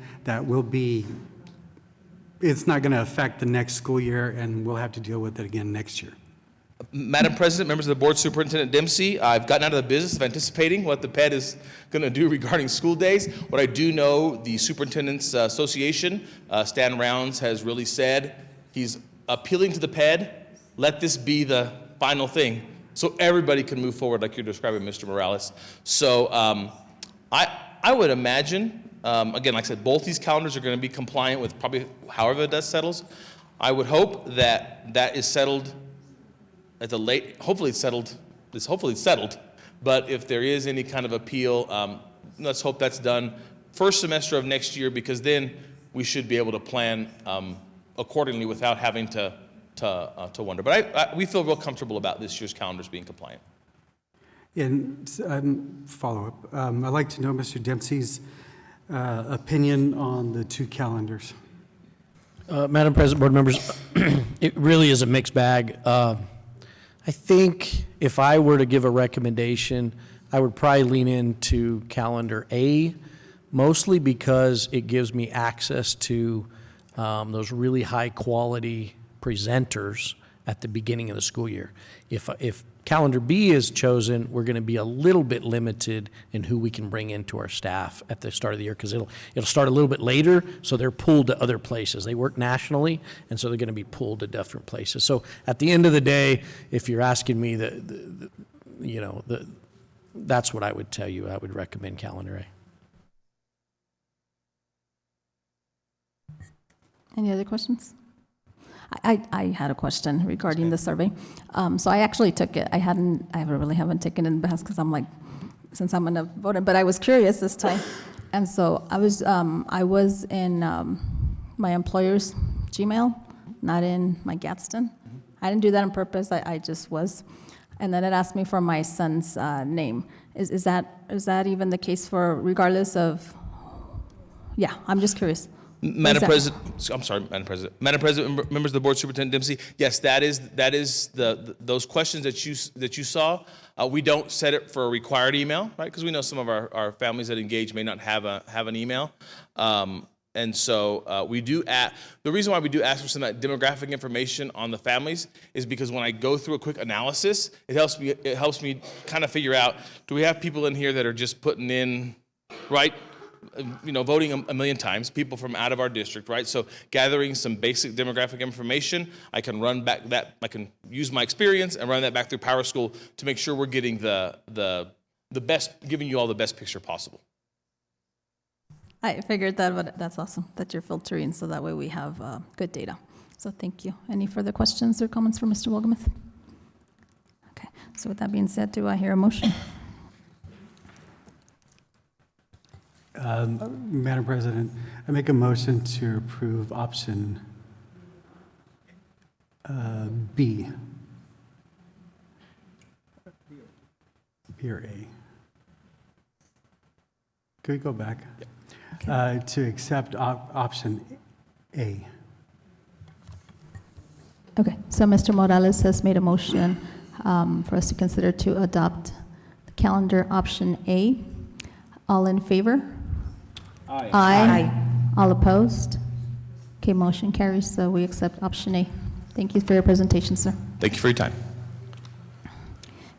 it's not going to affect the next school year and we'll have to deal with it again next year? Madam President, members of the board, Superintendent Dempsey, I've gotten out of the business of anticipating what the PED is going to do regarding school days. What I do know, the Superintendent's Association, Stan Rounds, has really said he's appealing to the PED. Let this be the final thing so everybody can move forward like you're describing, Mr. Morales. So I would imagine, again, like I said, both these calendars are going to be compliant with probably however that settles. I would hope that that is settled at the late, hopefully it's settled, but if there is any kind of appeal, let's hope that's done first semester of next year, because then we should be able to plan accordingly without having to wonder. But we feel real comfortable about this year's calendars being compliant. And follow-up, I'd like to know Mr. Dempsey's opinion on the two calendars. Madam President, board members, it really is a mixed bag. I think if I were to give a recommendation, I would probably lean into calendar A, mostly because it gives me access to those really high-quality presenters at the beginning of the school year. If calendar B is chosen, we're going to be a little bit limited in who we can bring into our staff at the start of the year, because it'll start a little bit later, so they're pulled to other places. They work nationally, and so they're going to be pulled to different places. So at the end of the day, if you're asking me, that's what I would tell you. I would recommend calendar A. Any other questions? I had a question regarding the survey. So I actually took it. I really haven't taken it in the past because I'm like, since I'm gonna vote, but I was curious this time. And so I was in my employer's Gmail, not in my Gadsden. I didn't do that on purpose. I just was. And then it asked me for my son's name. Is that even the case for regardless of? Yeah, I'm just curious. Madam President, I'm sorry, Madam President. Madam President, members of the board, Superintendent Dempsey. Yes, that is those questions that you saw. We don't set it for a required email, right? Because we know some of our families that engage may not have an email. And so we do the reason why we do ask for some of that demographic information on the families is because when I go through a quick analysis, it helps me kind of figure out, do we have people in here that are just putting in, right? Voting a million times, people from out of our district, right? So gathering some basic demographic information, I can I can use my experience and run that back through Power School to make sure we're getting the best, giving you all the best picture possible. I figured that, but that's awesome that you're filtering so that way we have good data. So thank you. Any further questions or comments for Mr. Wolgemuth? Okay, so with that being said, do I hear a motion? Madam President, I make a motion to approve option B. B or A. Can we go back? Okay. To accept option A. Okay, so Mr. Morales has made a motion for us to consider to adopt the calendar option A. All in favor? Aye. Aye. All opposed? Okay, motion carries, so we accept option A. Thank you for your presentation, sir. Thank you for your time.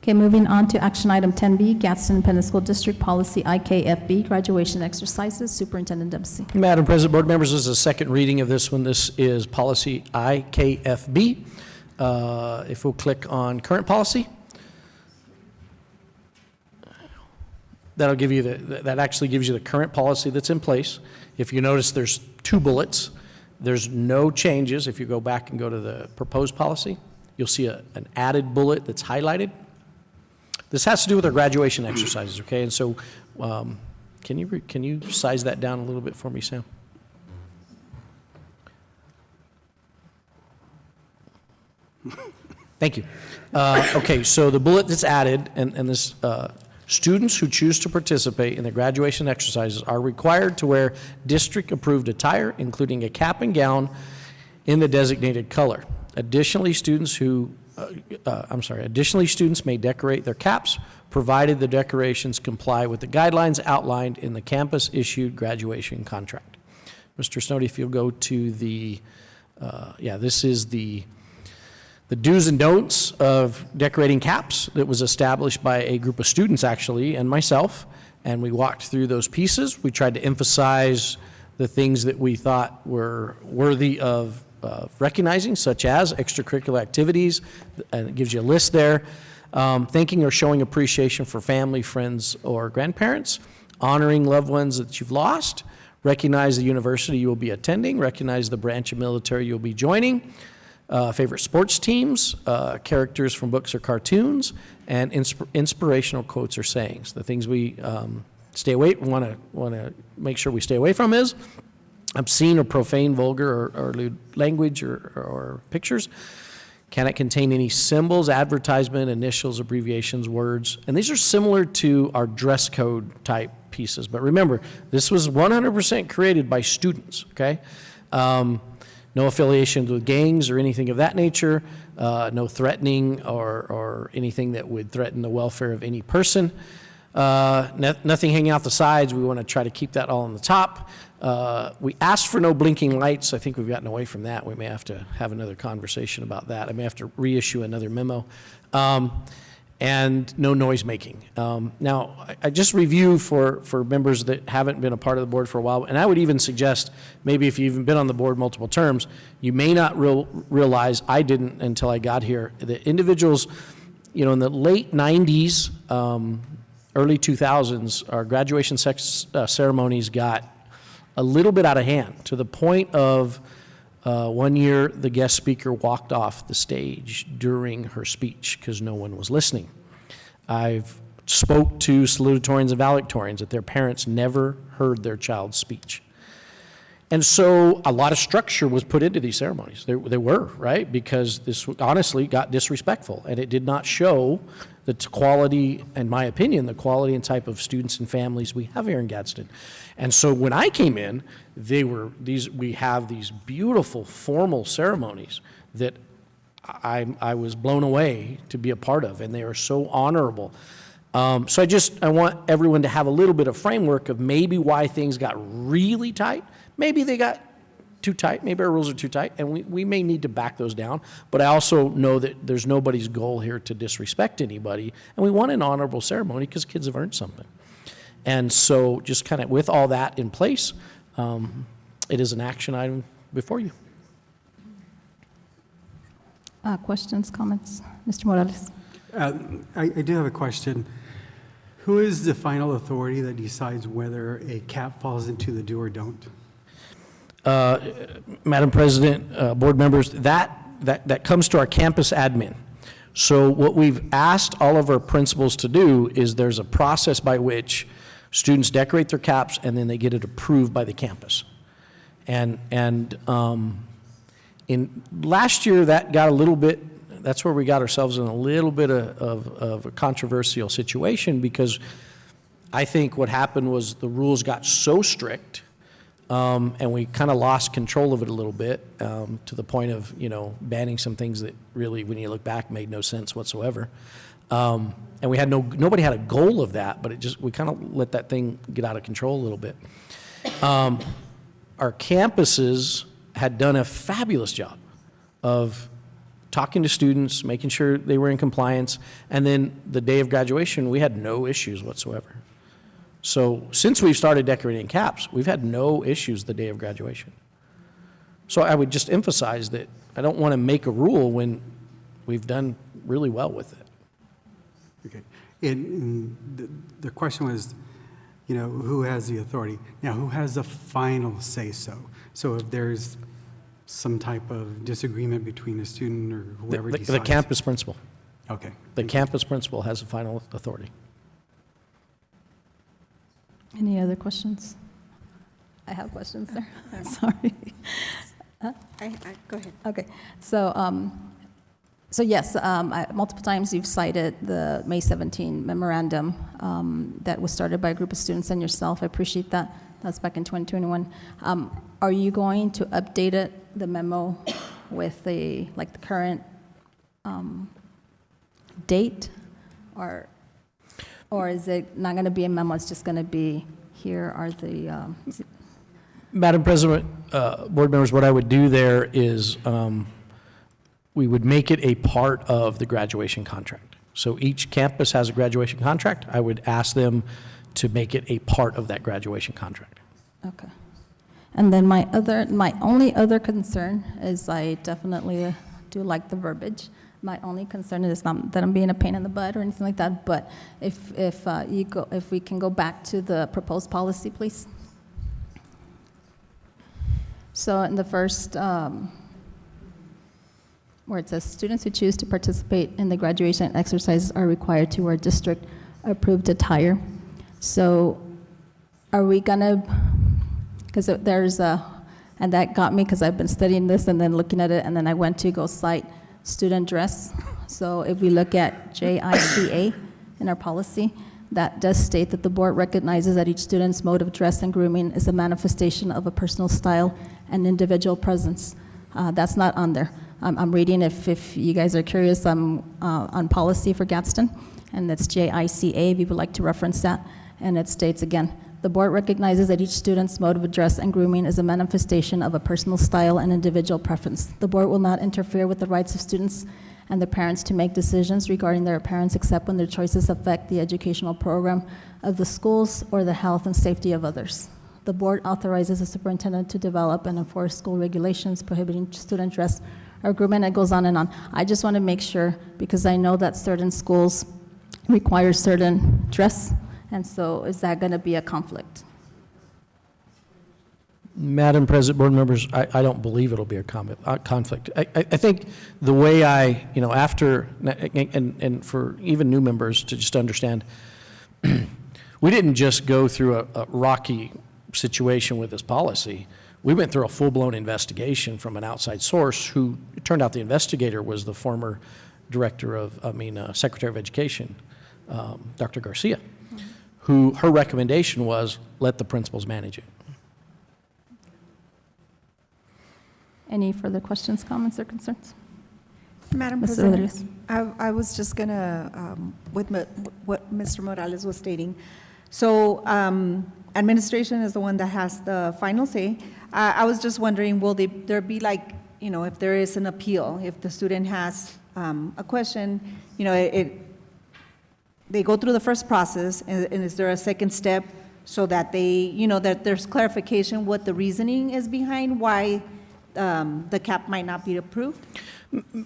Okay, moving on to action item 10B, Gadsden Independent School District Policy IKFB, graduation exercises. Superintendent Dempsey. Madam President, board members, this is a second reading of this one. This is policy IKFB. If we'll click on current policy, that'll give you that actually gives you the current policy that's in place. If you notice, there's 2 bullets. There's no changes. If you go back and go to the proposed policy, you'll see an added bullet that's highlighted. This has to do with our graduation exercises, okay? And so, can you size that down a little bit for me, Sam? Thank you. Okay, so the bullet that's added, and this, students who choose to participate in the graduation exercises are required to wear district-approved attire, including a cap and gown in the designated color. Additionally, students may decorate their caps, provided the decorations comply with the guidelines outlined in the campus-issued graduation contract. Mr. Snowdy, if you'll go to the, this is the do's and don'ts of decorating caps that was established by a group of students, actually, and myself, and we walked through those pieces. We tried to emphasize the things that we thought were worthy of recognizing, such as extracurricular activities, and it gives you a list there, thanking or showing appreciation for family, friends, or grandparents, honoring loved ones that you've lost, recognize the university you will be attending, recognize the branch of military you'll be joining, favorite sports teams, characters from books or cartoons, and inspirational quotes or sayings. The things we want to make sure we stay away from is obscene or profane, vulgar, or lewd language or pictures. Can it contain any symbols, advertisement, initials, abbreviations, words? And these are similar to our dress code type pieces. But remember, this was 100% created by students, okay? No affiliation with gangs or anything of that nature, no threatening or anything that would threaten the welfare of any person. Nothing hanging out the sides. We want to try to keep that all on the top. We asked for no blinking lights. I think we've gotten away from that. We may have to have another conversation about that. I may have to reissue another memo. And no noise making. Now, I just review for members that haven't been a part of the board for a while, and I would even suggest maybe if you've even been on the board multiple terms, you may not realize, I didn't until I got here, that individuals, in the late 90s, early 2000s, our graduation ceremonies got a little bit out of hand, to the point of one year the guest speaker walked off the stage during her speech because no one was listening. I've spoke to salutatorians and valedictorians that their parents never heard their child's speech. And so a lot of structure was put into these ceremonies. They were, right? Because this honestly got disrespectful, and it did not show the quality, in my opinion, the quality and type of students and families we have here in Gadsden. And so when I came in, we have these beautiful formal ceremonies that I was blown away to be a part of, and they are so honorable. So I want everyone to have a little bit of framework of maybe why things got really tight. Maybe they got too tight, maybe our rules are too tight, and we may need to back those down. But I also know that there's nobody's goal here to disrespect anybody, and we want an honorable ceremony because kids have earned something. And so just kind of with all that in place, it is an action item before you. Questions, comments? Mr. Morales? I do have a question. Who is the final authority that decides whether a cap falls into the do or don't? Madam President, board members, that comes to our campus admin. So what we've asked all of our principals to do is there's a process by which students decorate their caps and then they get it approved by the campus. And in last year, that got a little bit, that's where we got ourselves in a little bit of a controversial situation, because I think what happened was the rules got so strict, and we kind of lost control of it a little bit, to the point of, banning some things that really, when you look back, made no sense whatsoever. And we had nobody had a goal of that, but we kind of let that thing get out of control a little bit. Our campuses had done a fabulous job of talking to students, making sure they were in compliance, and then the day of graduation, we had no issues whatsoever. So since we've started decorating caps, we've had no issues the day of graduation. So I would just emphasize that I don't want to make a rule when we've done really well with it. Okay. And the question was, who has the authority? Now, who has the final say-so? So if there's some type of disagreement between a student or whoever decides. The campus principal. Okay. The campus principal has the final authority. Any other questions? I have questions, sir. Sorry. Go ahead. Okay. So yes, multiple times you've cited the May 17 memorandum that was started by a group of students and yourself. I appreciate that. That's back in 2021. Are you going to update it, the memo, with the current date, or is it not going to be a memo? It's just going to be here are the. Madam President, board members, what I would do there is we would make it a part of the graduation contract. So each campus has a graduation contract. I would ask them to make it a part of that graduation contract. Okay. And then my only other concern is I definitely do like the verbiage. My only concern is not that I'm being a pain in the butt or anything like that, but if we can go back to the proposed policy, please. So in the first, where it says students who choose to participate in the graduation exercises are required to wear district-approved attire. So are we gonna, because there's a, and that got me because I've been studying this and then looking at it, and then I went to go cite student dress. So if we look at GISD in our policy, that does state that the board recognizes that each student's mode of dress and grooming is a manifestation of a personal style and individual presence. That's not on there. I'm reading, if you guys are curious, I'm on policy for Gadsden, and that's JICA, if you would like to reference that. And it states again, the board recognizes that each student's mode of dress and grooming is a manifestation of a personal style and individual preference. The board will not interfere with the rights of students and their parents to make decisions regarding their appearance except when their choices affect the educational program of the schools or the health and safety of others. The board authorizes the superintendent to develop and enforce school regulations prohibiting student dress agreement. It goes on and on. I just want to make sure, because I know that certain schools require certain dress, and so is that going to be a conflict? Madam President, board members, I don't believe it'll be a conflict. I think the way after, and for even new members to just understand, we didn't just go through a rocky situation with this policy. We went through a full-blown investigation from an outside source who, it turned out the investigator was the former Secretary of Education, Dr. Garcia, who her recommendation was let the principals manage it. Any further questions, comments, or concerns? Madam Mr. President, Rodriguez. I was just going to, with what Mr. Morales was stating, so administration is the one that has the final say. I was just wondering, will there be like, if there is an appeal, if the student has a question, they go through the first process, and is there a second step so that that there's clarification what the reasoning is behind why the cap might not be approved?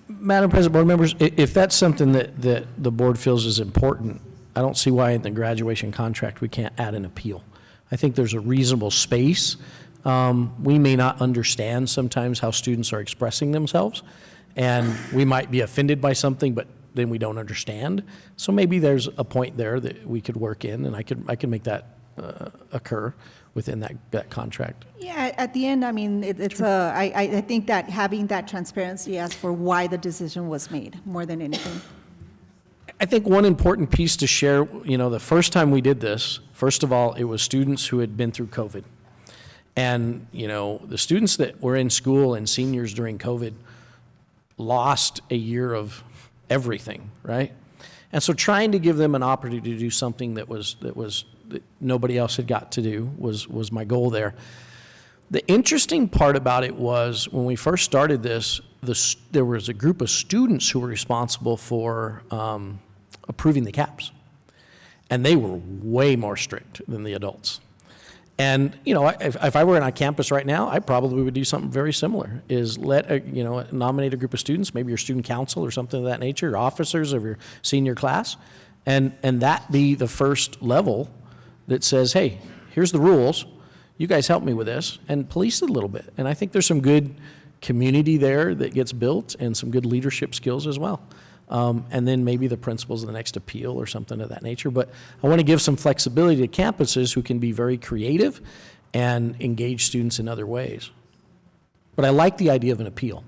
Madam President, board members, if that's something that the board feels is important, I don't see why in the graduation contract we can't add an appeal. I think there's a reasonable space. We may not understand sometimes how students are expressing themselves, and we might be offended by something, but then we don't understand. So maybe there's a point there that we could work in, and I could make that occur within that contract. Yeah, at the end, I think that having that transparency as for why the decision was made, more than anything. I think one important piece to share, the first time we did this, first of all, it was students who had been through COVID. And, the students that were in school and seniors during COVID lost a year of everything, right? And so trying to give them an opportunity to do something that nobody else had got to do was my goal there. The interesting part about it was when we first started this, there was a group of students who were responsible for approving the caps. And they were way more strict than the adults. And, if I were on campus right now, I probably would do something very similar, is nominate a group of students, maybe your student council or something of that nature, your officers of your senior class, and that be the first level that says, hey, here's the rules, you guys help me with this, and police it a little bit. And I think there's some good community there that gets built and some good leadership skills as well. And then maybe the principal's the next appeal or something of that nature. But I want to give some flexibility to campuses who can be very creative and engage students in other ways. But I like the idea of an appeal.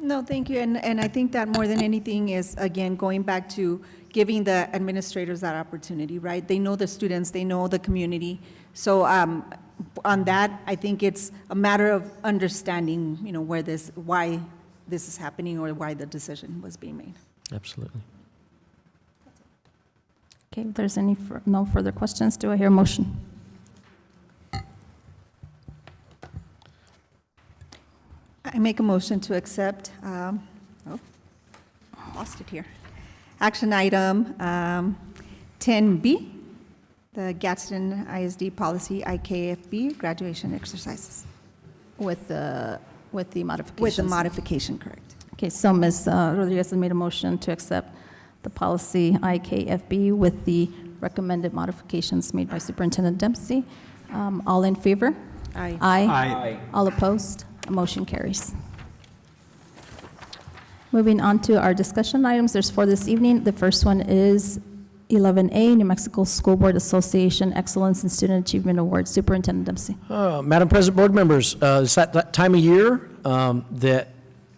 No, thank you. And I think that more than anything is, again, going back to giving the administrators that opportunity, right? They know the students, they know the community. So on that, I think it's a matter of understanding, why this is happening or why the decision was being made. Absolutely. Okay, if there's no further questions, do I hear a motion? I make a motion to accept, lost it here. Action item 10B, the Gadsden ISD policy IKFB graduation exercises. With the modifications? With the modification, correct. Okay, so Ms. Rodriguez has made a motion to accept the policy IKFB with the recommended modifications made by Superintendent Dempsey. All in favor? Aye. Aye. All opposed? Motion carries. Moving on to our discussion items, there's 4 this evening. The first one is 11A, New Mexico School Board Association Excellence in Student Achievement Award. Superintendent Dempsey. Madam President, board members, it's that time of year that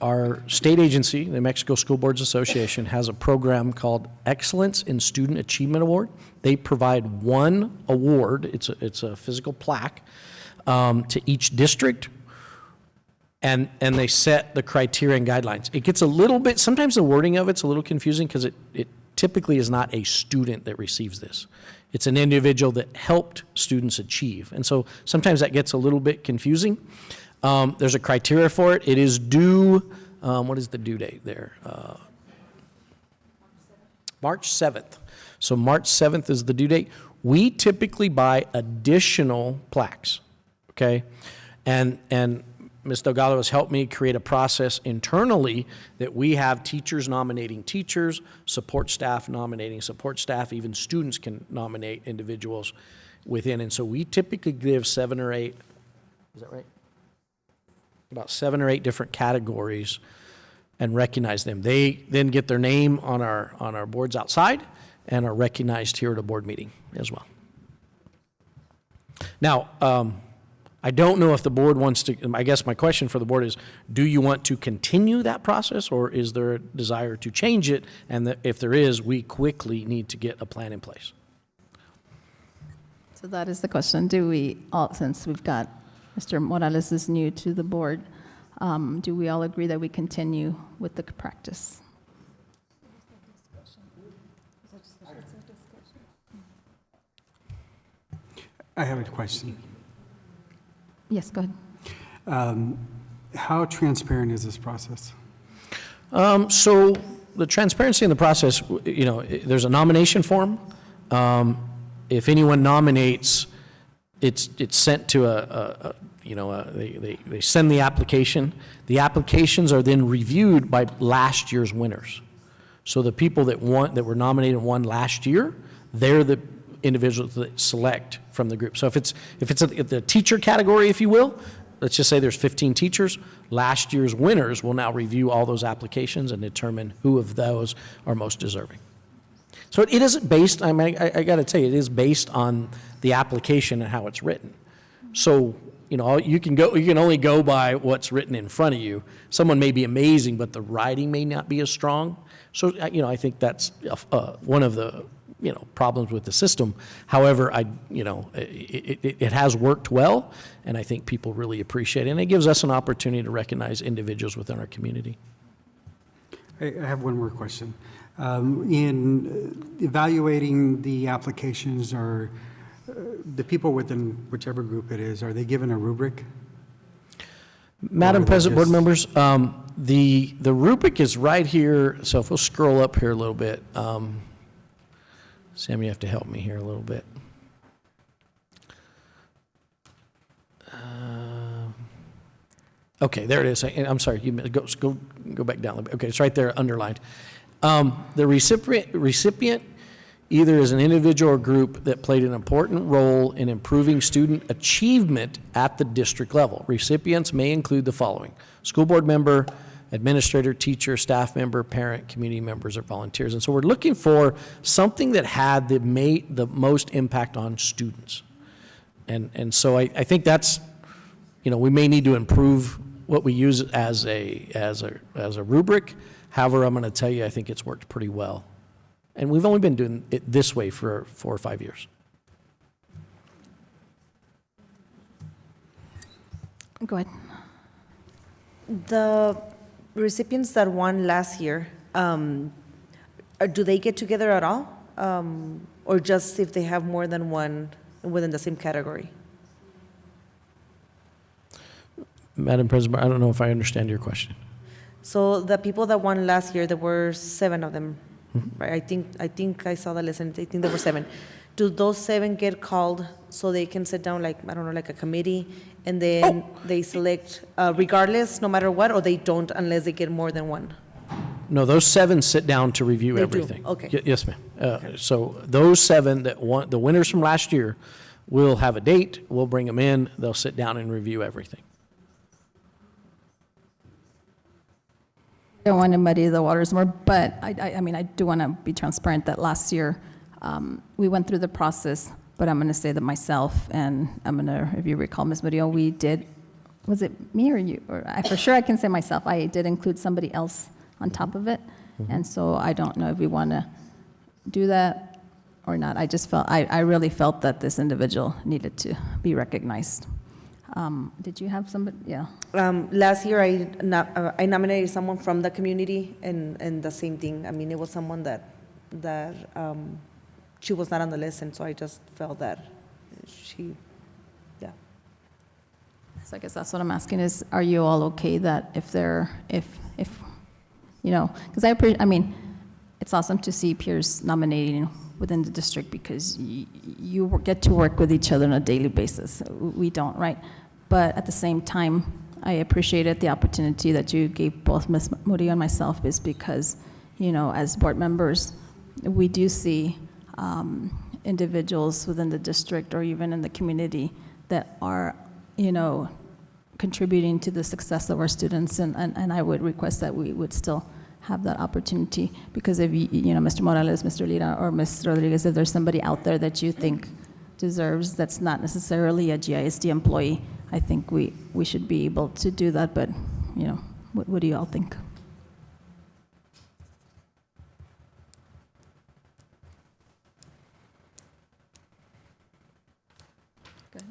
our state agency, the New Mexico School Boards Association, has a program called Excellence in Student Achievement Award. They provide one award, it's a physical plaque, to each district, and they set the criteria and guidelines. It gets a little bit, sometimes the wording of it's a little confusing because it typically is not a student that receives this. It's an individual that helped students achieve. And so sometimes that gets a little bit confusing. There's a criteria for it. It is due, what is the due date there? March 7th. So March 7th is the due date. We typically buy additional plaques, okay? And Ms. Delgado has helped me create a process internally that we have teachers nominating teachers, support staff nominating support staff, even students can nominate individuals within. And so we typically give 7 or 8, is that right? About 7 or 8 different categories and recognize them. They then get their name on our boards outside and are recognized here at a board meeting as well. Now, I don't know if the board wants to, I guess my question for the board is, do you want to continue that process, or is there a desire to change it? And if there is, we quickly need to get a plan in place. So that is the question. Do we all, since we've got Mr. Morales is new to the board, do we all agree that we continue with the practice? I have a question. Yes, go ahead. How transparent is this process? So the transparency in the process, you know, there's a nomination form. If anyone nominates, it's sent to they send the application. The applications are then reviewed by last year's winners. So the people that were nominated and won last year, they're the individuals that select from the group. So if it's the teacher category, if you will, let's just say there's 15 teachers, last year's winners will now review all those applications and determine who of those are most deserving. So it isn't based, I mean, I got to tell you, it is based on the application and how it's written. So, you know, you can only go by what's written in front of you. Someone may be amazing, but the writing may not be as strong. So, you know, I think that's one of the, you know, problems with the system. However, it has worked well, and I think people really appreciate it, and it gives us an opportunity to recognize individuals within our community. I have one more question. In evaluating the applications, or the people within whichever group it is, are they given a rubric? Madam President, board members, the rubric is right here. So if we'll scroll up here a little bit, Sam, you have to help me here a little bit. Okay, there it is. I'm sorry, you go back down a little bit. Okay, it's right there, underlined. The recipient either is an individual or group that played an important role in improving student achievement at the district level. Recipients may include the following: school board member, administrator, teacher, staff member, parent, community members, or volunteers. And so we're looking for something that had the most impact on students. And so I think that's, you know, we may need to improve what we use as a rubric. However, I'm going to tell you, I think it's worked pretty well. And we've only been doing it this way for 4 or 5 years. Go ahead. The recipients that won last year, do they get together at all? Or just if they have more than one within the same category? Madam President, I don't know if I understand your question. So the people that won last year, there were 7 of them, right? I think I saw the list, and I think there were 7. Do those 7 get called so they can sit down, like, I don't know, like a committee, and then they select regardless, no matter what, or they don't unless they get more than one? No, those 7 sit down to review They do, everything. okay. Yes, ma'am. So those 7 that won, the winners from last year, will have a date. We'll bring them in. They'll sit down and review everything. I don't want to muddy the waters more, but I mean, I do want to be transparent that last year we went through the process, but I'm going to say that myself, and I'm going to, if you recall, Ms. Murillo, we did, was it me or you? Or for sure I can say myself, I did include somebody else on top of it. And so I don't know if we want to do that or not. I just felt, I really felt that this individual needed to be recognized. Did you have somebody? Yeah. Last year, I nominated someone from the community, and the same thing. I mean, it was someone that she was not on the list, and so I just felt that she, yeah. So I guess that's what I'm asking is, are you all okay that if you know, because I mean, it's awesome to see peers nominating within the district because you get to work with each other on a daily basis. We don't, right? But at the same time, I appreciated the opportunity that you gave both Ms. Murillo and myself is because, as board members, we do see individuals within the district or even in the community that are, contributing to the success of our students, and I would request that we would still have that opportunity, because if Mr. Morales, Mr. Lira, or Ms. Rodriguez, if there's somebody out there that you think deserves, that's not necessarily a GISD employee, I think we should be able to do that, but, what do you all think?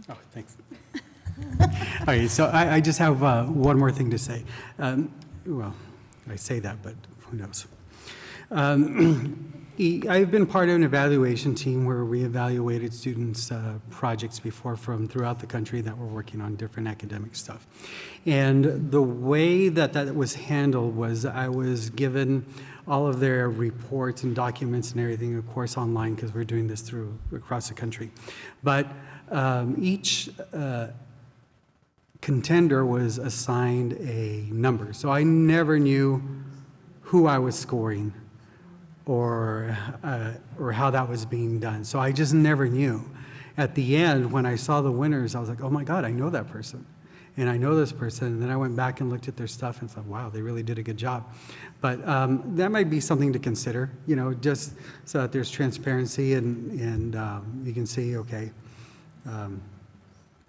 Oh, thanks. All right, so I just have one more thing to say. Well, I say that, but who knows? I've been part of an evaluation team where we evaluated students' projects before from throughout the country that were working on different academic stuff. And the way that was handled was I was given all of their reports and documents and everything, of course, online, because we're doing this across the country. But each contender was assigned a number. So I never knew who I was scoring or how that was being done. So I just never knew. At the end, when I saw the winners, I was like, oh my God, I know that person. And I know this person. And then I went back and looked at their stuff and thought, wow, they really did a good job. But that might be something to consider, just so that there's transparency and you can see, okay,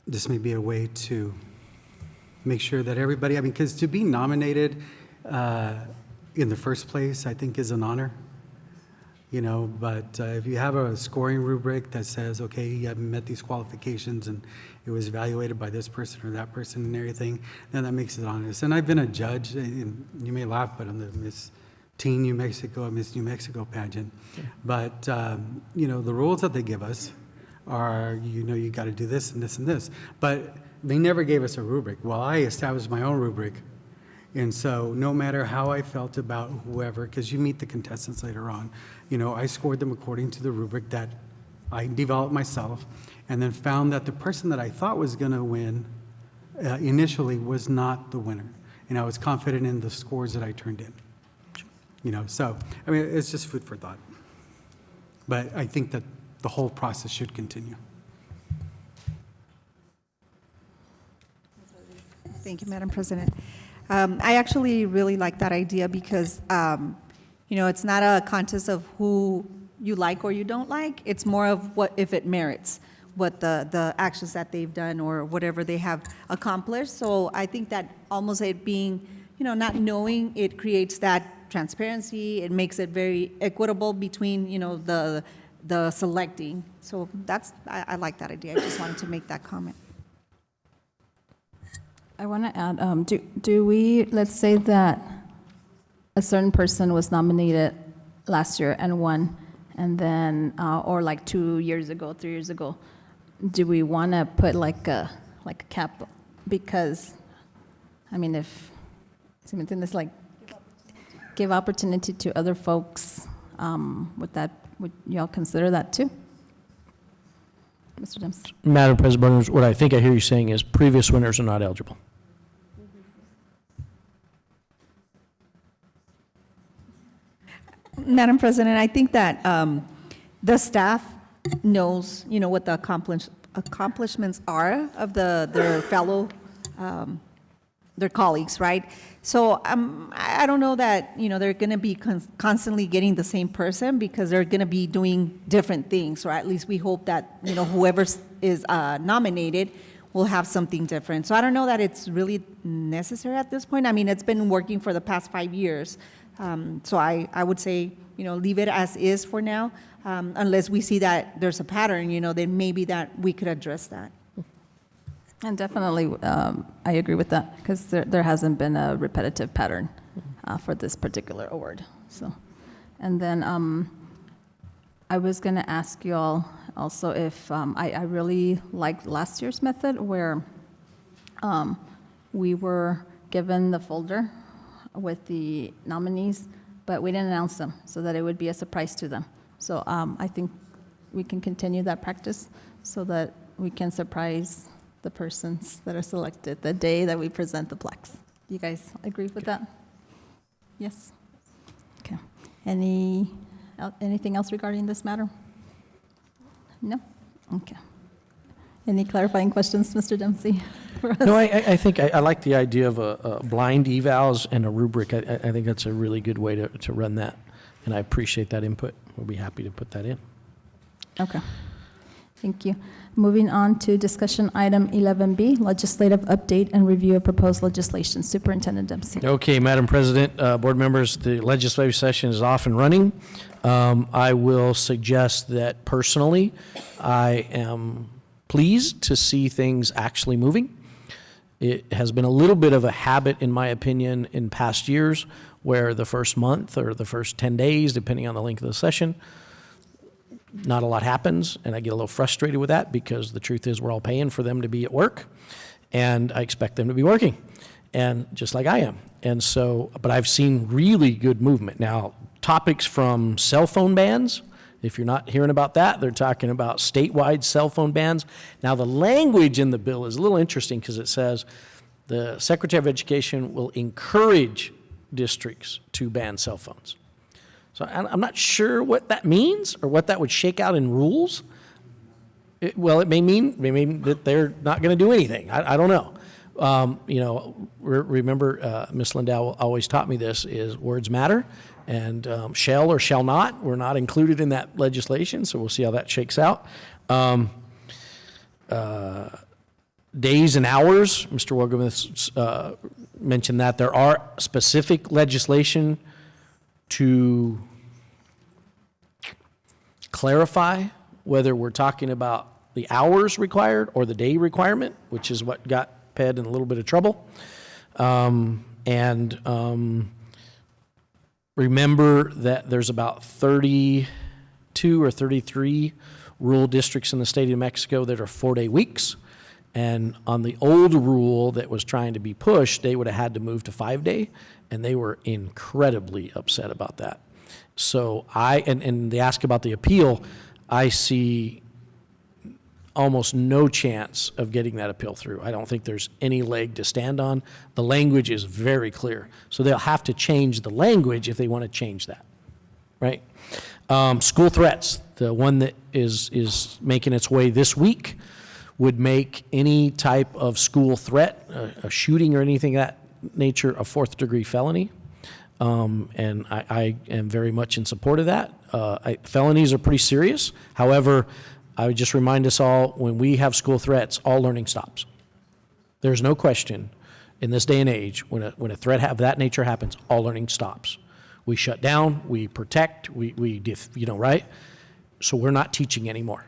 this may be a way to make sure that everybody, because to be nominated in the first place, I think is an honor, but if you have a scoring rubric that says, okay, you have met these qualifications and it was evaluated by this person or that person and everything, then that makes it honest. And I've been a judge, and you may laugh, but on the Miss Teen New Mexico, Miss New Mexico pageant. Yeah. But, the rules that they give us are, you got to do this and this and this. But they never gave us a rubric. Well, I established my own rubric. And so no matter how I felt about whoever, because you meet the contestants later on, I scored them according to the rubric that I developed myself, and then found that the person that I thought was going to win initially was not the winner. And I was confident in the scores that I turned in. So, it's just food for thought. But I think that the whole process should continue. Thank you, Madam President. I actually really like that idea because, it's not a contest of who you like or you don't like. It's more of what if it merits what the actions that they've done or whatever they have accomplished. So I think that almost it being, not knowing, it creates that transparency. It makes it very equitable between, the selecting. So I like that idea. I just wanted to make that comment. I want to add, do we, let's say that a certain person was nominated last year and won, and then, or like 2 years ago, 3 years ago, do we want to put like a cap? Because, if, it's like, give opportunity to other folks, would y'all consider that too? Mr. Dempsey. Madam President, what I think I hear you saying is previous winners are not eligible. Madam President, I think that the staff knows, what the accomplishments are of their fellow, their colleagues, right? So I don't know that, they're going to be constantly getting the same person because they're going to be doing different things, or at least we hope that, whoever is nominated will have something different. So I don't know that it's really necessary at this point. It's been working for the past 5 years. So I would say, leave it as is for now, unless we see that there's a pattern, then maybe that we could address that. And definitely, I agree with that, because there hasn't been a repetitive pattern for this particular award. So, and then I was going to ask you all also if I really liked last year's method where we were given the folder with the nominees, but we didn't announce them so that it would be a surprise to them. So I think we can continue that practice so that we can surprise the persons that are selected, the day that we present the plaques. You guys agree with that? Yes? Okay. Anything else regarding this matter? No? Okay. Any clarifying questions, Mr. Dempsey? for us? No, I think I like the idea of a blind evals and a rubric. I think that's a really good way to run that, and I appreciate that input. We'll be happy to put that in. Okay. Thank you. Moving on to discussion item 11B, legislative update and review of proposed legislation. Superintendent Dempsey. Okay, Madam President, board members, the legislative session is off and running. I will suggest that personally, I am pleased to see things actually moving. It has been a little bit of a habit, in my opinion, in past years, where the first month or the first 10 days, depending on the length of the session, not a lot happens, and I get a little frustrated with that because the truth is we're all paying for them to be at work, and I expect them to be working, and just like I am. And so, but I've seen really good movement. Now, topics from cell phone bans, if you're not hearing about that, they're talking about statewide cell phone bans. Now, the language in the bill is a little interesting because it says the Secretary of Education will encourage districts to ban cell phones. So I'm not sure what that means or what that would shake out in rules. It may mean that they're not going to do anything. I don't know. Remember, Ms. Lindell always taught me this, is words matter, and shall or shall not were not included in that legislation, so we'll see how that shakes out. Days and hours, Mr. Wogemuth mentioned that there are specific legislation to clarify whether we're talking about the hours required or the day requirement, which is what got PED in a little bit of trouble. Remember that there's about 32 or 33 rural districts in the state of New Mexico that are 4-day weeks. And on the old rule that was trying to be pushed, they would have had to move to 5-day, and they were incredibly upset about that. So and they ask about the appeal, I see almost no chance of getting that appeal through. I don't think there's any leg to stand on. The language is very clear. So they'll have to change the language if they want to change that, right? School threats, the one that is making its way this week, would make any type of school threat, a shooting or anything of that nature, a 4th-degree felony. And I am very much in support of that. Felonies are pretty serious. However, I would just remind us all, when we have school threats, all learning stops. There's no question in this day and age, when a threat of that nature happens, all learning stops. We shut down, we protect, right? So we're not teaching anymore.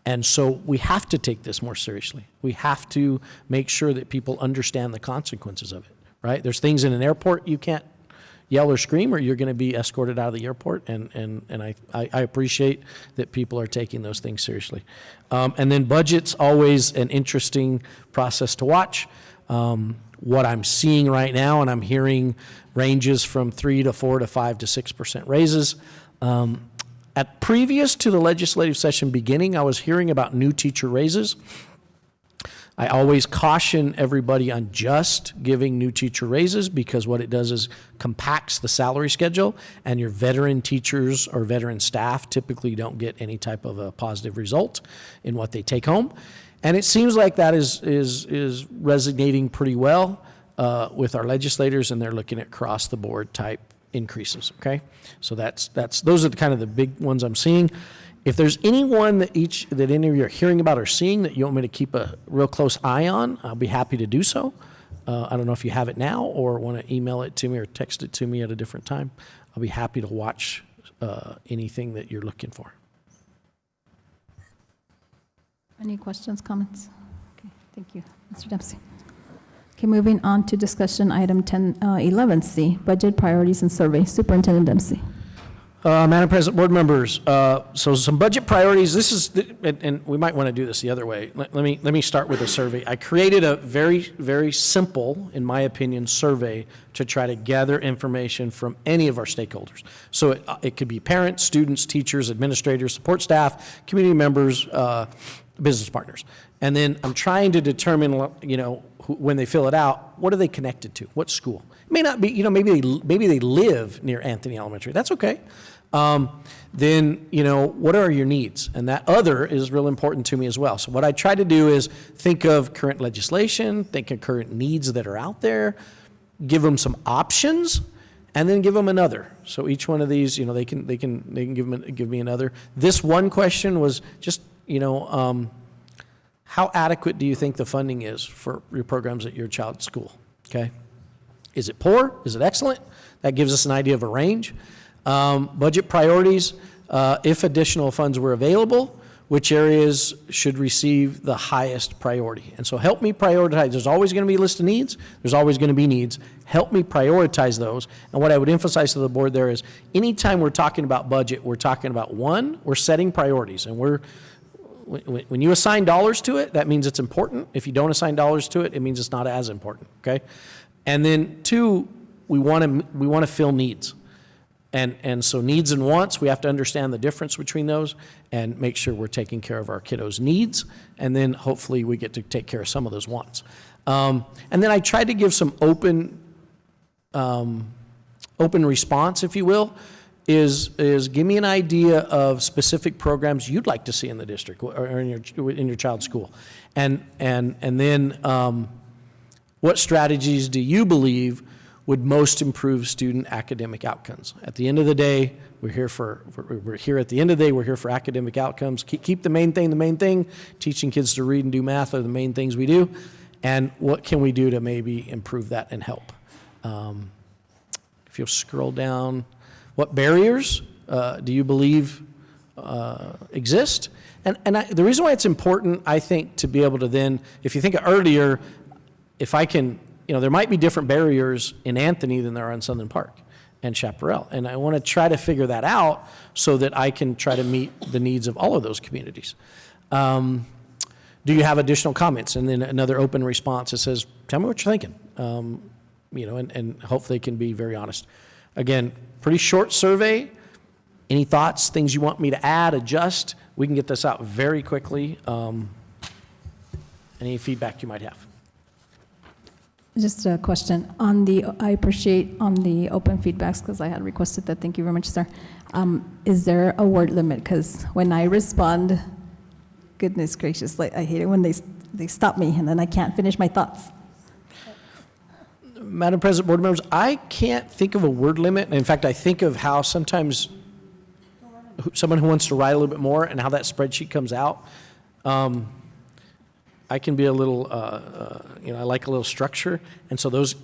And so we have to take this more seriously. We have to make sure that people understand the consequences of it, right? There's things in an airport you can't yell or scream, or you're going to be escorted out of the airport, and I appreciate that people are taking those things seriously. And then budget's always an interesting process to watch. What I'm seeing right now, and I'm hearing ranges from 3 to 4 to 5 to 6% raises. Previous to the legislative session beginning, I was hearing about new teacher raises. I always caution everybody on just giving new teacher raises, because what it does is compacts the salary schedule, and your veteran teachers or veteran staff typically don't get any type of a positive result in what they take home. And it seems like that is resonating pretty well with our legislators, and they're looking at across the board type increases, okay? So those are kind of the big ones I'm seeing. If there's anyone that any of you are hearing about or seeing that you want me to keep a real close eye on, I'll be happy to do so. I don't know if you have it now or want to email it to me or text it to me at a different time. I'll be happy to watch anything that you're looking for. Any questions, comments? Okay, thank you, Mr. Dempsey. Okay, moving on to discussion item 11C, budget priorities and survey. Superintendent Dempsey. Madam President, board members, so some budget priorities. This is, and we might want to do this the other way. Let me start with a survey. I created a very, very simple, in my opinion, survey to try to gather information from any of our stakeholders. So it could be parents, students, teachers, administrators, support staff, community members, business partners. And then I'm trying to determine, you know, when they fill it out, what are they connected to? What school? It may not be, you know, maybe they live near Anthony Elementary. That's okay. Then, you know, what are your needs? And that other is real important to me as well. So what I try to do is think of current legislation, think of current needs that are out there, give them some options, and then give them another. So each one of these, you know, they can give me another. This one question was just, you know, how adequate do you think the funding is for your programs at your child's school? Okay, is it poor? Is it excellent? That gives us an idea of a range. Budget priorities, if additional funds were available, which areas should receive the highest priority? And so help me prioritize. There's always going to be a list of needs. There's always going to be needs. Help me prioritize those. And what I would emphasize to the board there is anytime we're talking about budget, we're talking about, one, we're setting priorities. And when you assign dollars to it, that means it's important. If you don't assign dollars to it, it means it's not as important, okay? And then two, we want to fill needs. And so needs and wants, we have to understand the difference between those and make sure we're taking care of our kiddos' needs, and then hopefully we get to take care of some of those wants. And then I tried to give some open response, if you will, is give me an idea of specific programs you'd like to see in the district or in your child's school. And then what strategies do you believe would most improve student academic outcomes? At the end of the day, we're here for academic outcomes. Keep the main thing. Teaching kids to read and do math are the main things we do. And what can we do to maybe improve that and help? If you'll scroll down, what barriers do you believe exist? And the reason why it's important, I think, to be able to then, if you think earlier, if I can, you know, there might be different barriers in Anthony than there are in Southern Park and Chaparral. And I want to try to figure that out so that I can try to meet the needs of all of those communities. Do you have additional comments? And then another open response that says, tell me what you're thinking. You know, and hopefully they can be very honest. Again, pretty short survey. Any thoughts, things you want me to add, adjust? We can get this out very quickly. Any feedback you might have? Just a question I appreciate on the open feedbacks, because I had requested that. Thank you very much, sir. Is there a word limit? Because when I respond, goodness gracious, like I hate it when they stop me and then I can't finish my thoughts. Madam President, board members, I can't think of a word limit. In fact, I think of how sometimes someone who wants to write a little bit more and how that spreadsheet comes out. I can be a little, you know, I like a little structure, and so those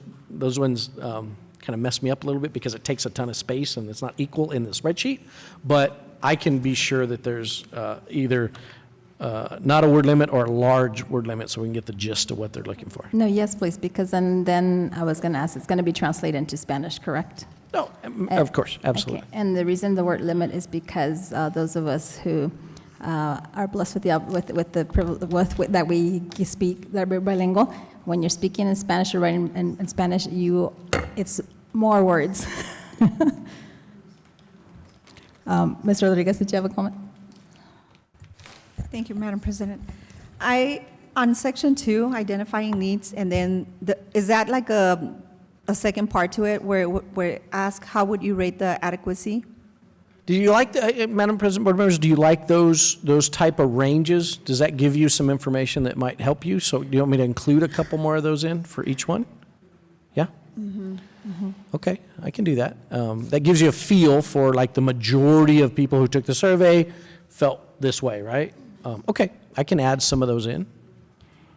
ones kind of mess me up a little bit because it takes a ton of space and it's not equal in the spreadsheet. But I can be sure that there's either not a word limit or a large word limit, so we can get the gist of what they're looking for. No, yes, please, because then I was going to ask, it's going to be translated into Spanish, correct? No, of course, absolutely. Okay. And the reason the word limit is because those of us who are blessed with that we speak, that we're bilingual. When you're speaking in Spanish or writing in Spanish, it's more words. Ms. Rodriguez, did you have a comment? Thank you, Madam President. On section 2, identifying needs, and then is that like a second part to it where it asks how would you rate the adequacy? Do you like, Madam President, board members, do you like those type of ranges? Does that give you some information that might help you? So do you want me to include a couple more of those in for each one? Yeah? Mm-hmm. Mm-hmm. Okay, I can do that. That gives you a feel for like the majority of people who took the survey felt this way, right? Okay, I can add some of those in.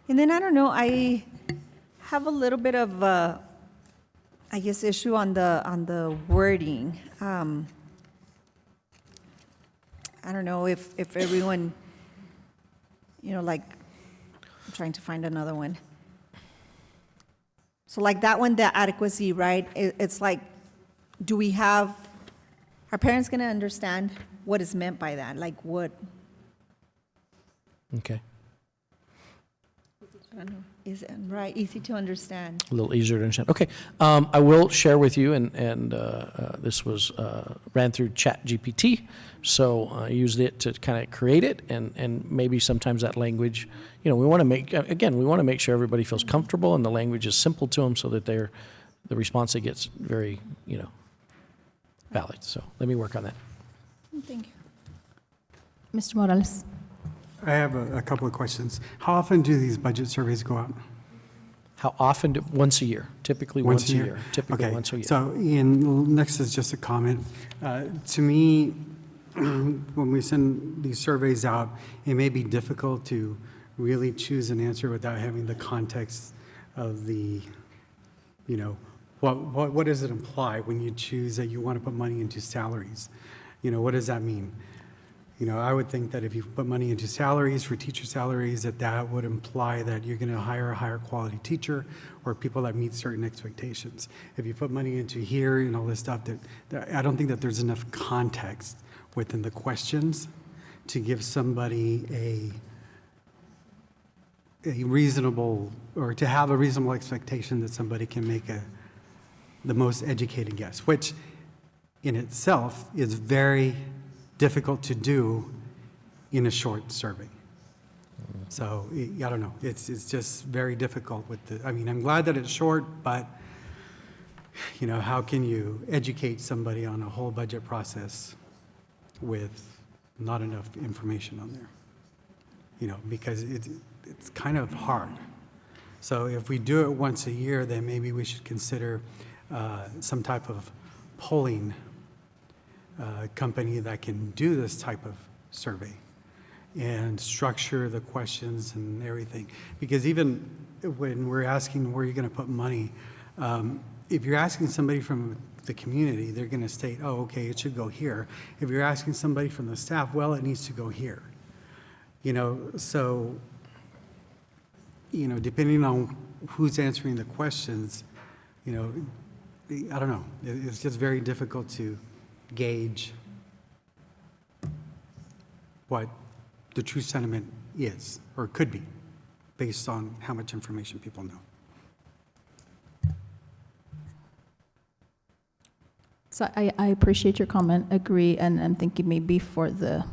And then I don't know, I have a little bit of, I guess, issue on the wording. I don't know if everyone, you know, like, I'm trying to find another one. So like that one, the adequacy, right? It's like, are parents going to understand what is meant by that? Like what? Okay. I don't know, is it right, easy to understand. A little easier to understand. Okay, I will share with you, and this was ran through ChatGPT, so I used it to kind of create it, and maybe sometimes that language, we want to make, again, we want to make sure everybody feels comfortable and the language is simple to them so that the response they get's very, valid. So let me work on that. Thank you. Mr. Morales? I have a couple of questions. How often do these budget surveys go out? How often? Once a year, typically once a year. Typically Okay. once a year. So next is just a comment. To me, when we send these surveys out, it may be difficult to really choose an answer without having the context of the, what does it imply when you choose that you want to put money into salaries? What does that mean? I would think that if you put money into salaries for teacher salaries, that would imply that you're going to hire a higher quality teacher or people that meet certain expectations. If you put money into here and all this stuff, that I don't think that there's enough context within the questions to give somebody a reasonable, or to have a reasonable expectation that somebody can make the most educated guess, which in itself is very difficult to do in a short survey. So, I don't know, it's just very difficult with I'm glad that it's short, but, how can you educate somebody on a whole budget process with not enough information on there? Because it's kind of hard. So if we do it once a year, then maybe we should consider some type of polling company that can do this type of survey and structure the questions and everything. Because even when we're asking where you're going to put money, if you're asking somebody from the community, they're going to state, oh, okay, it should go here. If you're asking somebody from the staff, well, it needs to go here. So, depending on who's answering the questions, I don't know. It's just very difficult to gauge what the true sentiment is, or could be, based on how much information people know. So I appreciate your comment, agree, and I'm thinking maybe for the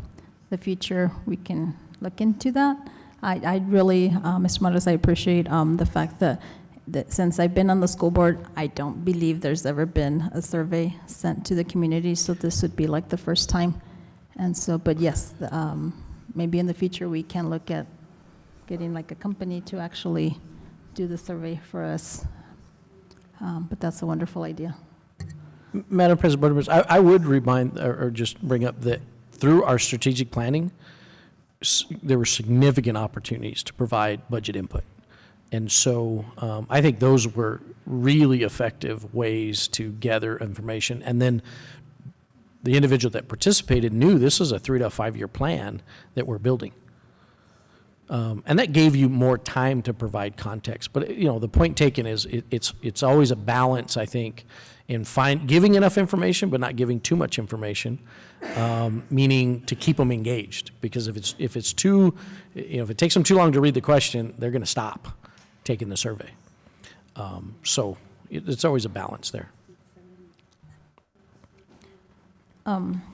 future, we can look into that. I really, Mr. Morales, I appreciate the fact that since I've been on the school board, I don't believe there's ever been a survey sent to the community, so this would be like the first time. And so, but yes, maybe in the future we can look at getting like a company to actually do the survey for us. But that's a wonderful idea. Madam President, Board members, I would remind or just bring up that through our strategic planning, there were significant opportunities to provide budget input. And so I think those were really effective ways to gather information. And then the individual that participated knew this is a 3 to 5 year plan that we're building. And that gave you more time to provide context. But the point taken is it's always a balance, I think, in giving enough information but not giving too much information, meaning to keep them engaged. Because if it's too, if it takes them too long to read the question, they're going to stop taking the survey. So it's always a balance there.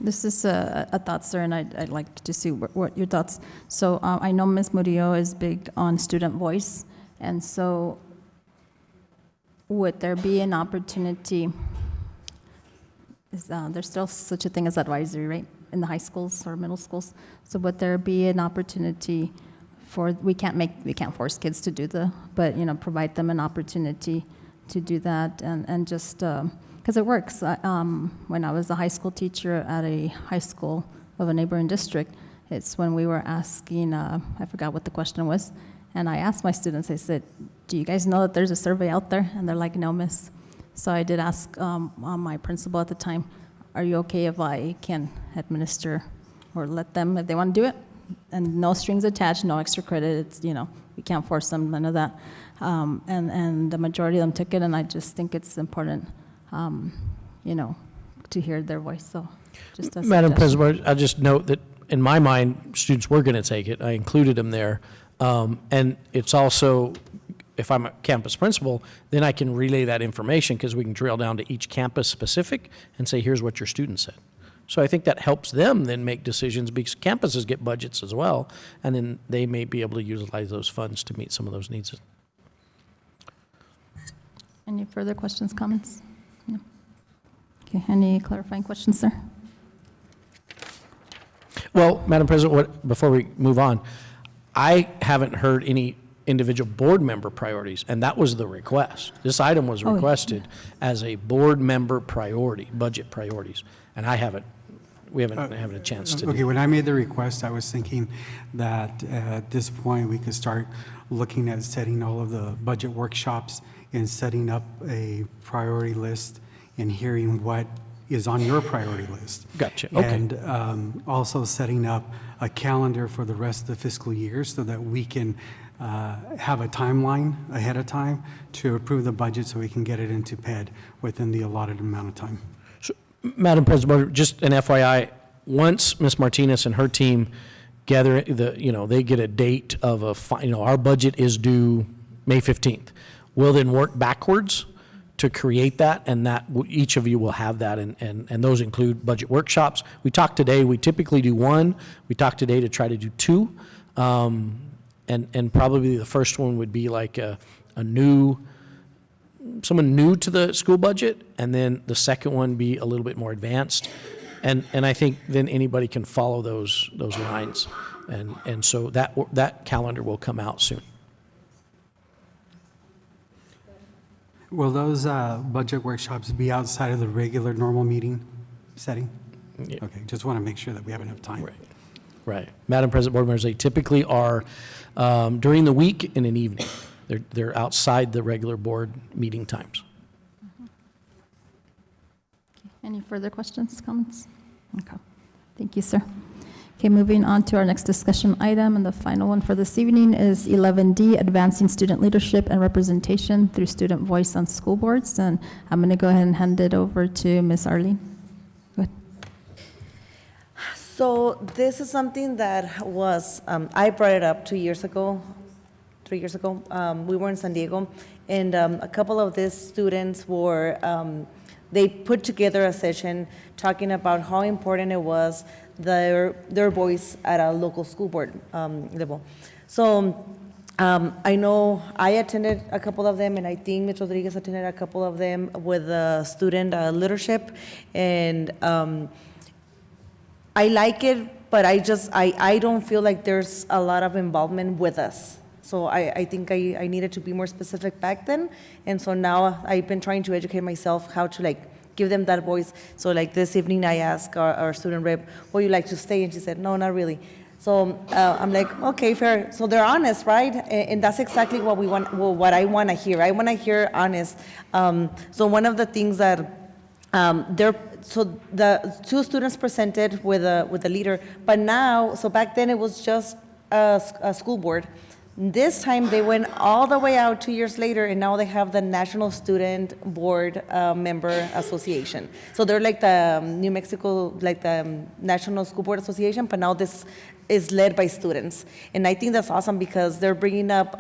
This is a thought, sir, and I'd like to see what your thoughts. So I know Ms. Murillo is big on student voice, and so would there be an opportunity, there's still such a thing as advisory, right, in the high schools or middle schools, so would there be an opportunity we can't force kids to do but provide them an opportunity to do that, and just because it works. When I was a high school teacher at a high school of a neighboring district, it's when we were asking, I forgot what the question was, and I asked my students, I said, do you guys know that there's a survey out there? And they're like, no, miss. So I did ask my principal at the time, are you okay if I can administer or let them, if they want to do it? And no strings attached, no extra credit. It's, we can't force them, none of that. And the majority of them took it, and I just think it's important, to hear their voice. So just a Madam suggestion. President, I'll just note that in my mind, students were going to take it. I included them there. And it's also, if I'm a campus principal, then I can relay that information because we can drill down to each campus specific and say, here's what your student said. So I think that helps them then make decisions because campuses get budgets as well, and then they may be able to utilize those funds to meet some of those needs. Any further questions, comments? No. Okay, any clarifying questions, sir? Well, Madam President, before we move on, I haven't heard any individual board member priorities, and that was the request. This item was Oh, requested as a board member priority, budget priorities, and we haven't had a chance to do. Okay, when I made the request, I was thinking that at this point, we could start looking at setting all of the budget workshops and setting up a priority list and hearing what is on your priority list. Gotcha, okay. And also setting up a calendar for the rest of the fiscal year so that we can have a timeline ahead of time to approve the budget so we can get it into PED within the allotted amount of time. So, Madam President, just an FYI, once Ms. Martinez and her team gather they get a date of our budget is due May 15th. We'll then work backwards to create that, and that each of you will have that, and those include budget workshops. We talked today, we typically do one. We talked today to try to do two, and probably the first one would be like someone new to the school budget, and then the second one be a little bit more advanced, and I think then anybody can follow those lines, and so that calendar will come out soon. Will those budget workshops be outside of the regular normal meeting setting? Yeah. Okay, just want to make sure that we have enough time. Right. Madam President, board members, they typically are during the week in an evening. They're outside the regular board meeting times. Any further questions, comments? Okay, thank you, sir. Okay, moving on to our next discussion item, and the final one for this evening is 11D, Advancing Student Leadership and Representation Through Student Voice on School Boards. And I'm going to go ahead and hand it over to Ms. Arlene. Go ahead. So this is something that was, I brought it up 3 years ago. We were in San Diego, and a couple of these students were, they put together a session talking about how important it was, their voice at a local school board level. So I know I attended a couple of them, and I think Ms. Rodriguez attended a couple of them with student leadership, and I like it, but I don't feel like there's a lot of involvement with us. So I think I needed to be more specific back then, and so now I've been trying to educate myself how to give them that voice. So this evening I asked our student rep, would you like to stay? And she said, no, not really. So I'm like, okay, fair. So they're honest, right? And that's exactly what we want, what I want to hear. I want to hear honest. So one of the things that so the two students presented with a leader, but now, so back then it was just a school board. This time they went all the way out 2 years later, and now they have the National Student Board Member Association. So they're like the New Mexico, like the National School Board Association, but now this is led by students. And I think that's awesome because they're bringing up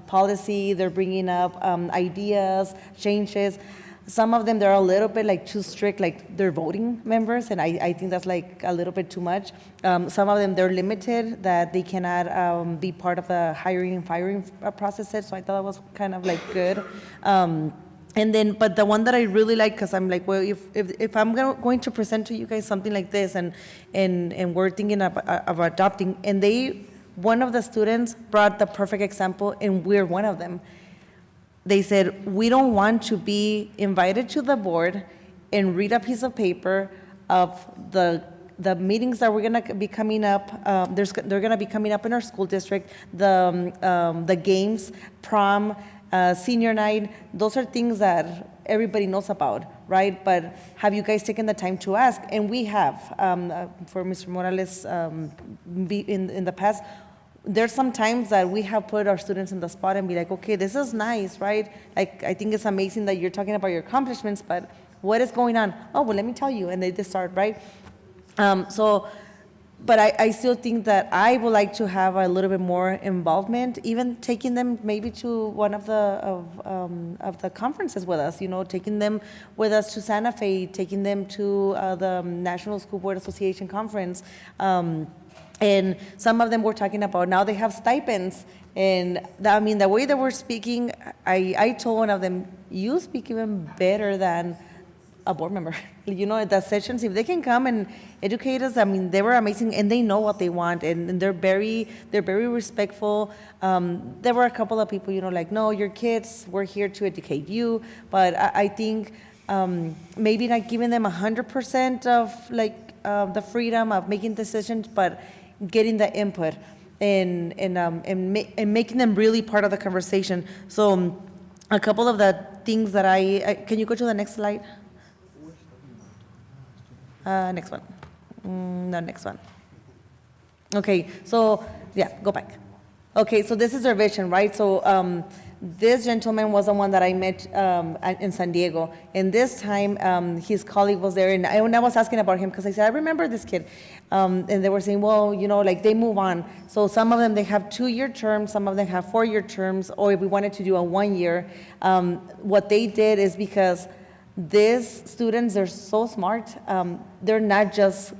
policy, they're bringing up ideas, changes. Some of them, they're a little bit too strict, they're voting members, and I think that's a little bit too much. Some of them, they're limited, that they cannot be part of the hiring and firing processes, so I thought that was kind of good. And then, but the one that I really like, because I'm well, if I'm going to present to you guys something like this, and we're thinking of adopting, and one of the students brought the perfect example, and we're one of them. They said, we don't want to be invited to the board and read a piece of paper of the meetings that we're going to be coming up. They're going to be coming up in our school district, the games, prom, senior night. Those are things that everybody knows about, right? But have you guys taken the time to ask? And we have, for Mr. Morales in the past. There's some times that we have put our students in the spot and be like, okay, this is nice, right? I think it's amazing that you're talking about your accomplishments, but what is going on? Oh, well, let me tell you. And they just start, right? So but I still think that I would like to have a little bit more involvement, even taking them maybe to one of the conferences with us, taking them with us to Santa Fe, taking them to the National School Board Association conference. And some of them were talking about now they have stipends. And the way that we're speaking, I told one of them, you speak even better than a board member. The sessions, if they can come and educate us, they were amazing, and they know what they want, and they're very respectful. There were a couple of people, like, no, your kids, we're here to educate you. But I think maybe not giving them 100% of the freedom of making decisions, but getting the input and making them really part of the conversation. So a couple of the things that can you go to the next slide? Next one. No, next one. Okay, so yeah, go back. Okay, so this is their vision, right? So this gentleman was the one that I met in San Diego, and this time his colleague was there, and I was asking about him because I said, I remember this kid. And they were saying, well, they move on. So some of them, they have 2-year terms, some of them have 4-year terms, or if we wanted to do a 1-year, what they did is because these students are so smart. They're not just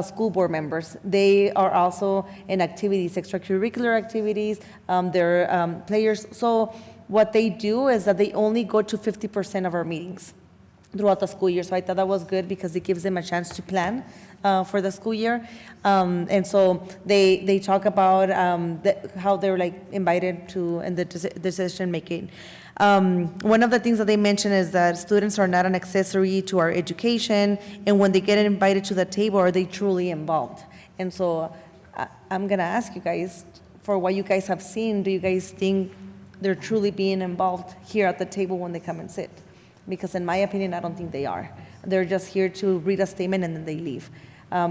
school board members. They are also in activities, extracurricular activities. They're players. So what they do is that they only go to 50% of our meetings throughout the school year. So I thought that was good because it gives them a chance to plan for the school year. And so they talk about how they're invited to in the decision making. One of the things that they mention is that students are not an accessory to our education, and when they get invited to the table, are they truly involved? And so I'm gonna ask you guys, for what you guys have seen, do you guys think they're truly being involved here at the table when they come and sit? Because in my opinion, I don't think they are. They're just here to read a statement and then they leave.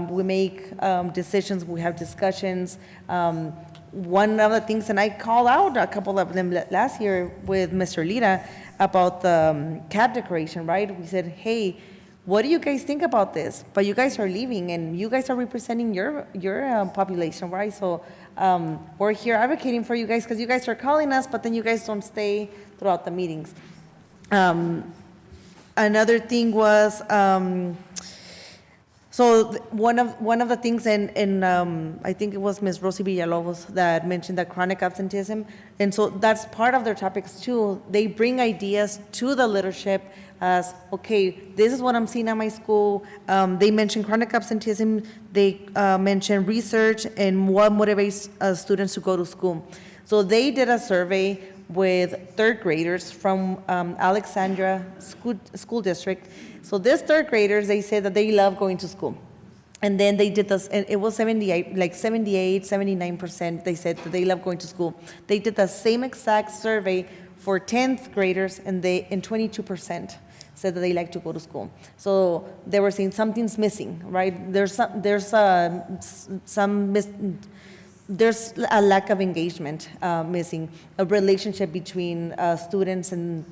We make decisions, we have discussions. One of the things, and I called out a couple of them last year with Mr. Lira about the cap decoration, right? We said, hey, what do you guys think about this? But you guys are leaving and you guys are representing your population, right? So we're here advocating for you guys because you guys are calling us, but then you guys don't stay throughout the meetings. Another thing was, so one of the things, and I think it was Ms. Rosie Villalobos that mentioned the chronic absenteeism, and so that's part of their topics too. They bring ideas to the leadership as, okay, this is what I'm seeing at my school. They mentioned chronic absenteeism. They mentioned research and what motivates students to go to school. So they did a survey with third graders from Alexandria School District. So these third graders, they said that they love going to school. And then they did this, and it was 78, 79%, they said that they love going to school. They did the same exact survey for 10th graders, and 22% said that they like to go to school. So they were saying something's missing, right? There's a lack of engagement missing, a relationship between students and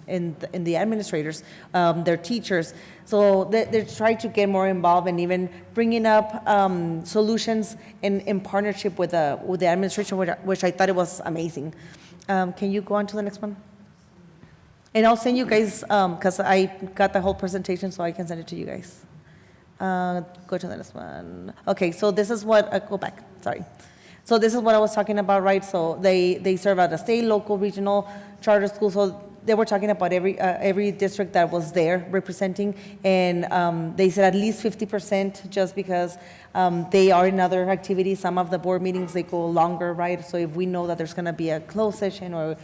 the administrators, their teachers. So they're trying to get more involved and even bringing up solutions in partnership with the administration, which I thought it was amazing. Can you go on to the next one? And I'll send you guys, because I got the whole presentation, so I can send it to you guys. Go to the next one. Okay, so this is what, go back, sorry. So this is what I was talking about, right? So they serve at a state, local, regional, charter school. So they were talking about every district that was there representing, and they said at least 50% just because they are in other activities. Some of the board meetings, they go longer, right? So if we know that there's gonna be a closed session, or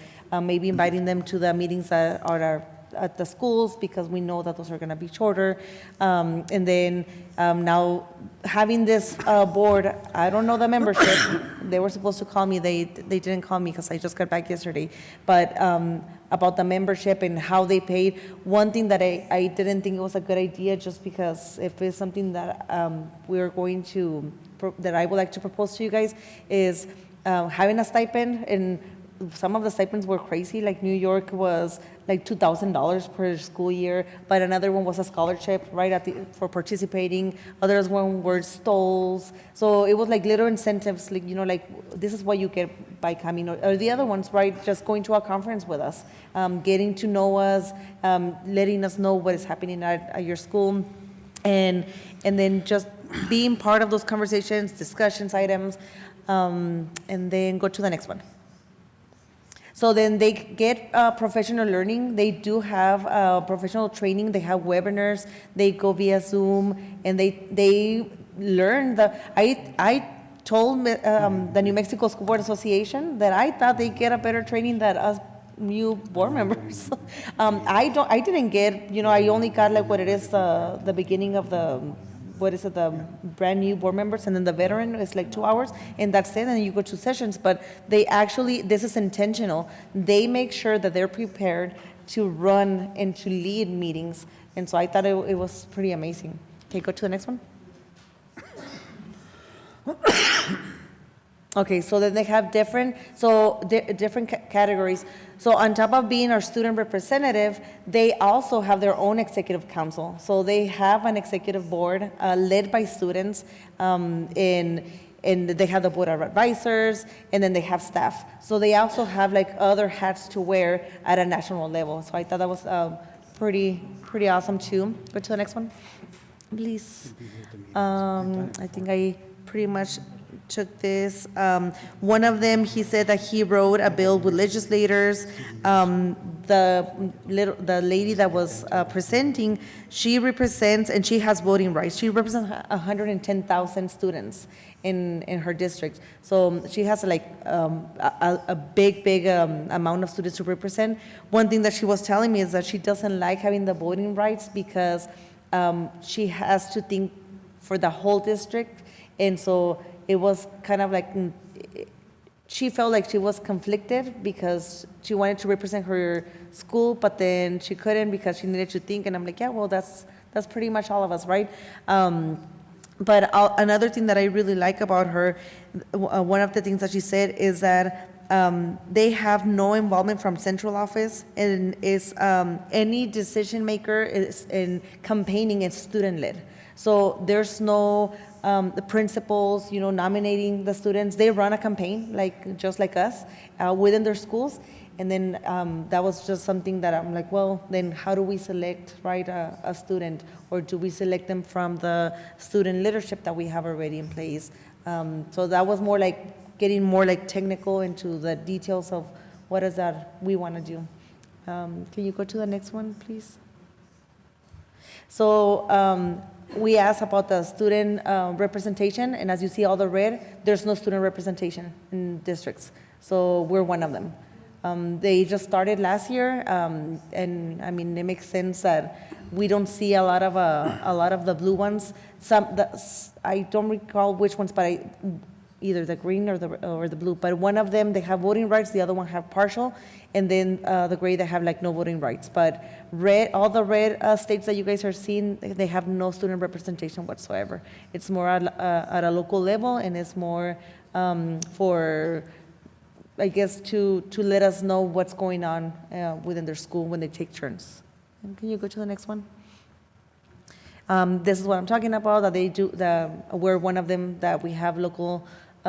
maybe inviting them to the meetings that are at the schools, because we know that those are going to be shorter. And then now having this board, I don't know the membership. They were supposed to call me. They didn't call me because I just got back yesterday. But about the membership and how they paid, one thing that I didn't think it was a good idea, just because if it's something that we're going to, that I would like to propose to you guys, is having a stipend and some of the stipends were crazy, like New York was like $2,000 per school year, but another one was a scholarship, right, for participating. Others one were stalls. So it was like little incentives, like, like this is what you get by coming, or the other ones, right, just going to a conference with us, getting to know us, letting us know what is happening at your school, and then just being part of those conversations, discussions items, and then go to the next one. So then they get professional learning. They do have professional training. They have webinars. They go via Zoom, and they learn. I told the New Mexico School Board Association that I thought they get a better training than us new board members. I didn't get, I only got like what it is, the beginning of the brand new board members, and then the veteran is like 2 hours, and that's it, and you go to sessions. But they actually, this is intentional. They make sure that they're prepared to run and to lead meetings, and so I thought it was pretty amazing. Okay, go to the next one. Okay, so then they have different categories. So on top of being our student representative, they also have their own executive council. So they have an executive board led by students, and they have the board of advisors, and then they have staff. So they also have like other hats to wear at a national level. So I thought that was pretty awesome too. Go to the next one, please. I think I pretty much took this. One of them, he said that he wrote a bill with legislators. The lady that was presenting, she represents, and she has voting rights. She represents 110,000 students in her district. So she has like a big amount of students to represent. One thing that she was telling me is that she doesn't like having the voting rights because she has to think for the whole district, and so it was kind of like, she felt like she was conflicted because she wanted to represent her school, but then she couldn't because she needed to think. And I'm like, yeah, well, that's pretty much all of us, right? But another thing that I really like about her, one of the things that she said is that they have no involvement from central office, and is any decision maker is in campaigning is student led. So there's no the principals, nominating the students. They run a campaign just like us within their schools. And then that was just something that I'm like, well, then how do we select, right, a student? Or do we select them from the student leadership that we have already in place? So that was more like getting more like technical into the details of what is that we want to do. Can you go to the next one, please? So we asked about the student representation, and as you see all the red, there's no student representation in districts. So we're one of them. They just started last year, and I mean, it makes sense that we don't see a lot of the blue ones. I don't recall which ones, but either the green or the blue. But one of them, they have voting rights. The other one have partial, and then the gray, they have like no voting rights. But all the red states that you guys are seeing, they have no student representation whatsoever. It's more at a local level, and it's more for, I guess, to let us know what's going on within their school when they take turns. And can you go to the next one? This is what I'm talking about, that they do, we're one of them, that we have local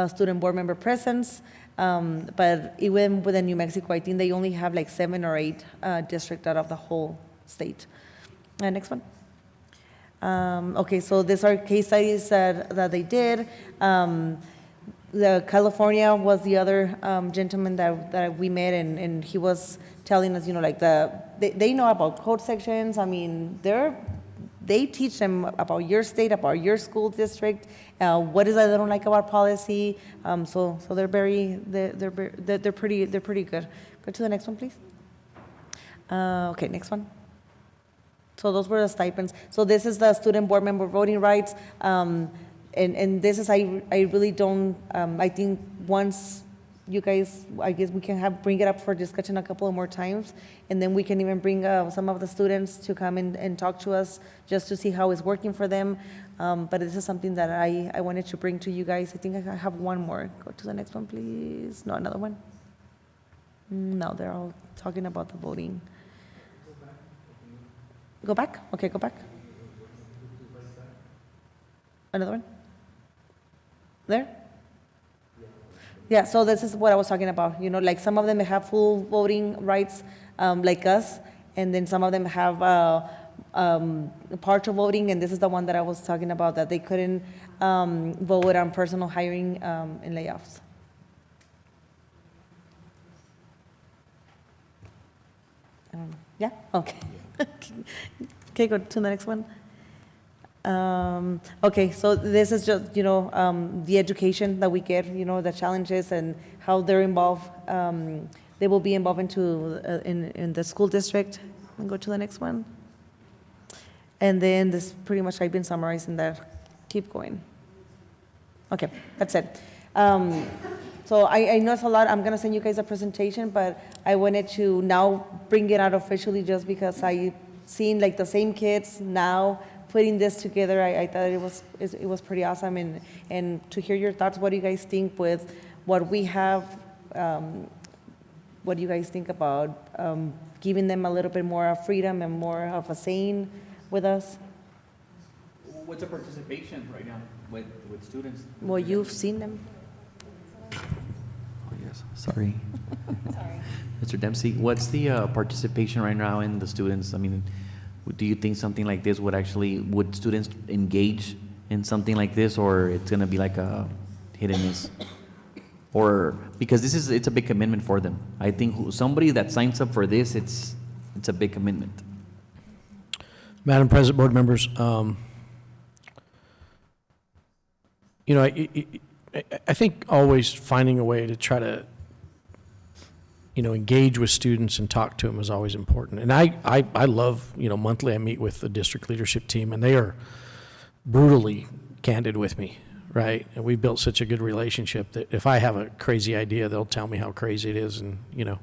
student board member presence. But even within New Mexico, I think they only have like 7 or 8 districts out of the whole state. Next one. Okay, so these are case studies that they did. The California was the other gentleman that we met, and he was telling us, like they know about code sections. I mean, they teach them about your state, about your school district, what is that they don't like about policy. So they're pretty good. Go to the next one, please. Okay, next one. So those were the stipends. So this is the student board member voting rights. And this is, I really don't, I think once you guys, I guess we can bring it up for discussion a couple of more times, and then we can even bring some of the students to come and talk to us just to see how it's working for them. But this is something that I wanted to bring to you guys. I think I have one more. Go to the next one, please. No, another one. No, they're all talking about the voting. Go back? Okay, go back. Another one? There? Yeah, so this is what I was talking about. You know, like some of them have full voting rights, like us, and then some of them have partial voting, and this is the one that I was talking about, that they couldn't vote on personal hiring and layoffs. I don't know. Yeah? Okay. Okay, go to the next one. Okay, so this is just, you know, the education that we get, you know, the challenges and how they're involved. They will be involved into in the school district. And go to the next one. And then this pretty much I've been summarizing that. Keep going. Okay, that's it. So I know it's a lot. I'm gonna send you guys a presentation, but I wanted to now bring it out officially just because I seen like the same kids now putting this together. I thought it was pretty awesome, and to hear your thoughts. What do you guys think with what we have? What do you guys think about giving them a little bit more of freedom and more of a saying with us? What's the participation right now with students? Well, you've seen them. Oh, yes, sorry. Sorry. Mr. Dempsey, what's the participation right now in the students? I mean, do you think something like this would students engage in something like this, or it's gonna be like a hit and miss? Or, because it's a big commitment for them. I think somebody that signs up for this, it's a big commitment. Madam President, board members, you know, I think always finding a way to try to, you know, engage with students and talk to them is always important. And I love, you know, monthly I meet with the district leadership team, and they are brutally candid with me, right? And we built such a good relationship that if I have a crazy idea, they'll tell me how crazy it is, and, you know.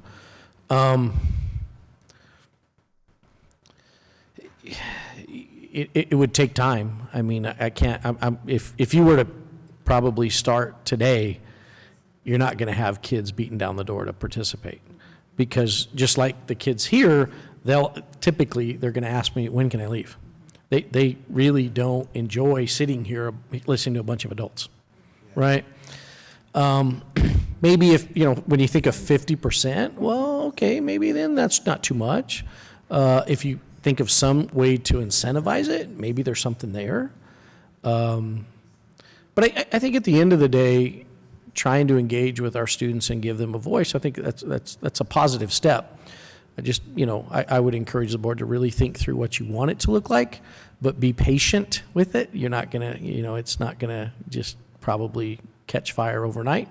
It would take time. I mean, I can't, if you were to probably start today, you're not going to have kids beating down the door to participate. Because just like the kids here, they're going to ask me, when can I leave? They really don't enjoy sitting here listening to a bunch of adults, right? Maybe if, you know, when you think of 50%, well, okay, maybe then that's not too much. If you think of some way to incentivize it, maybe there's something there. But I think at the end of the day, trying to engage with our students and give them a voice, I think that's a positive step. I just, you know, I would encourage the board to really think through what you want it to look like, but be patient with it. You're not gonna, you know, it's not gonna just probably catch fire overnight.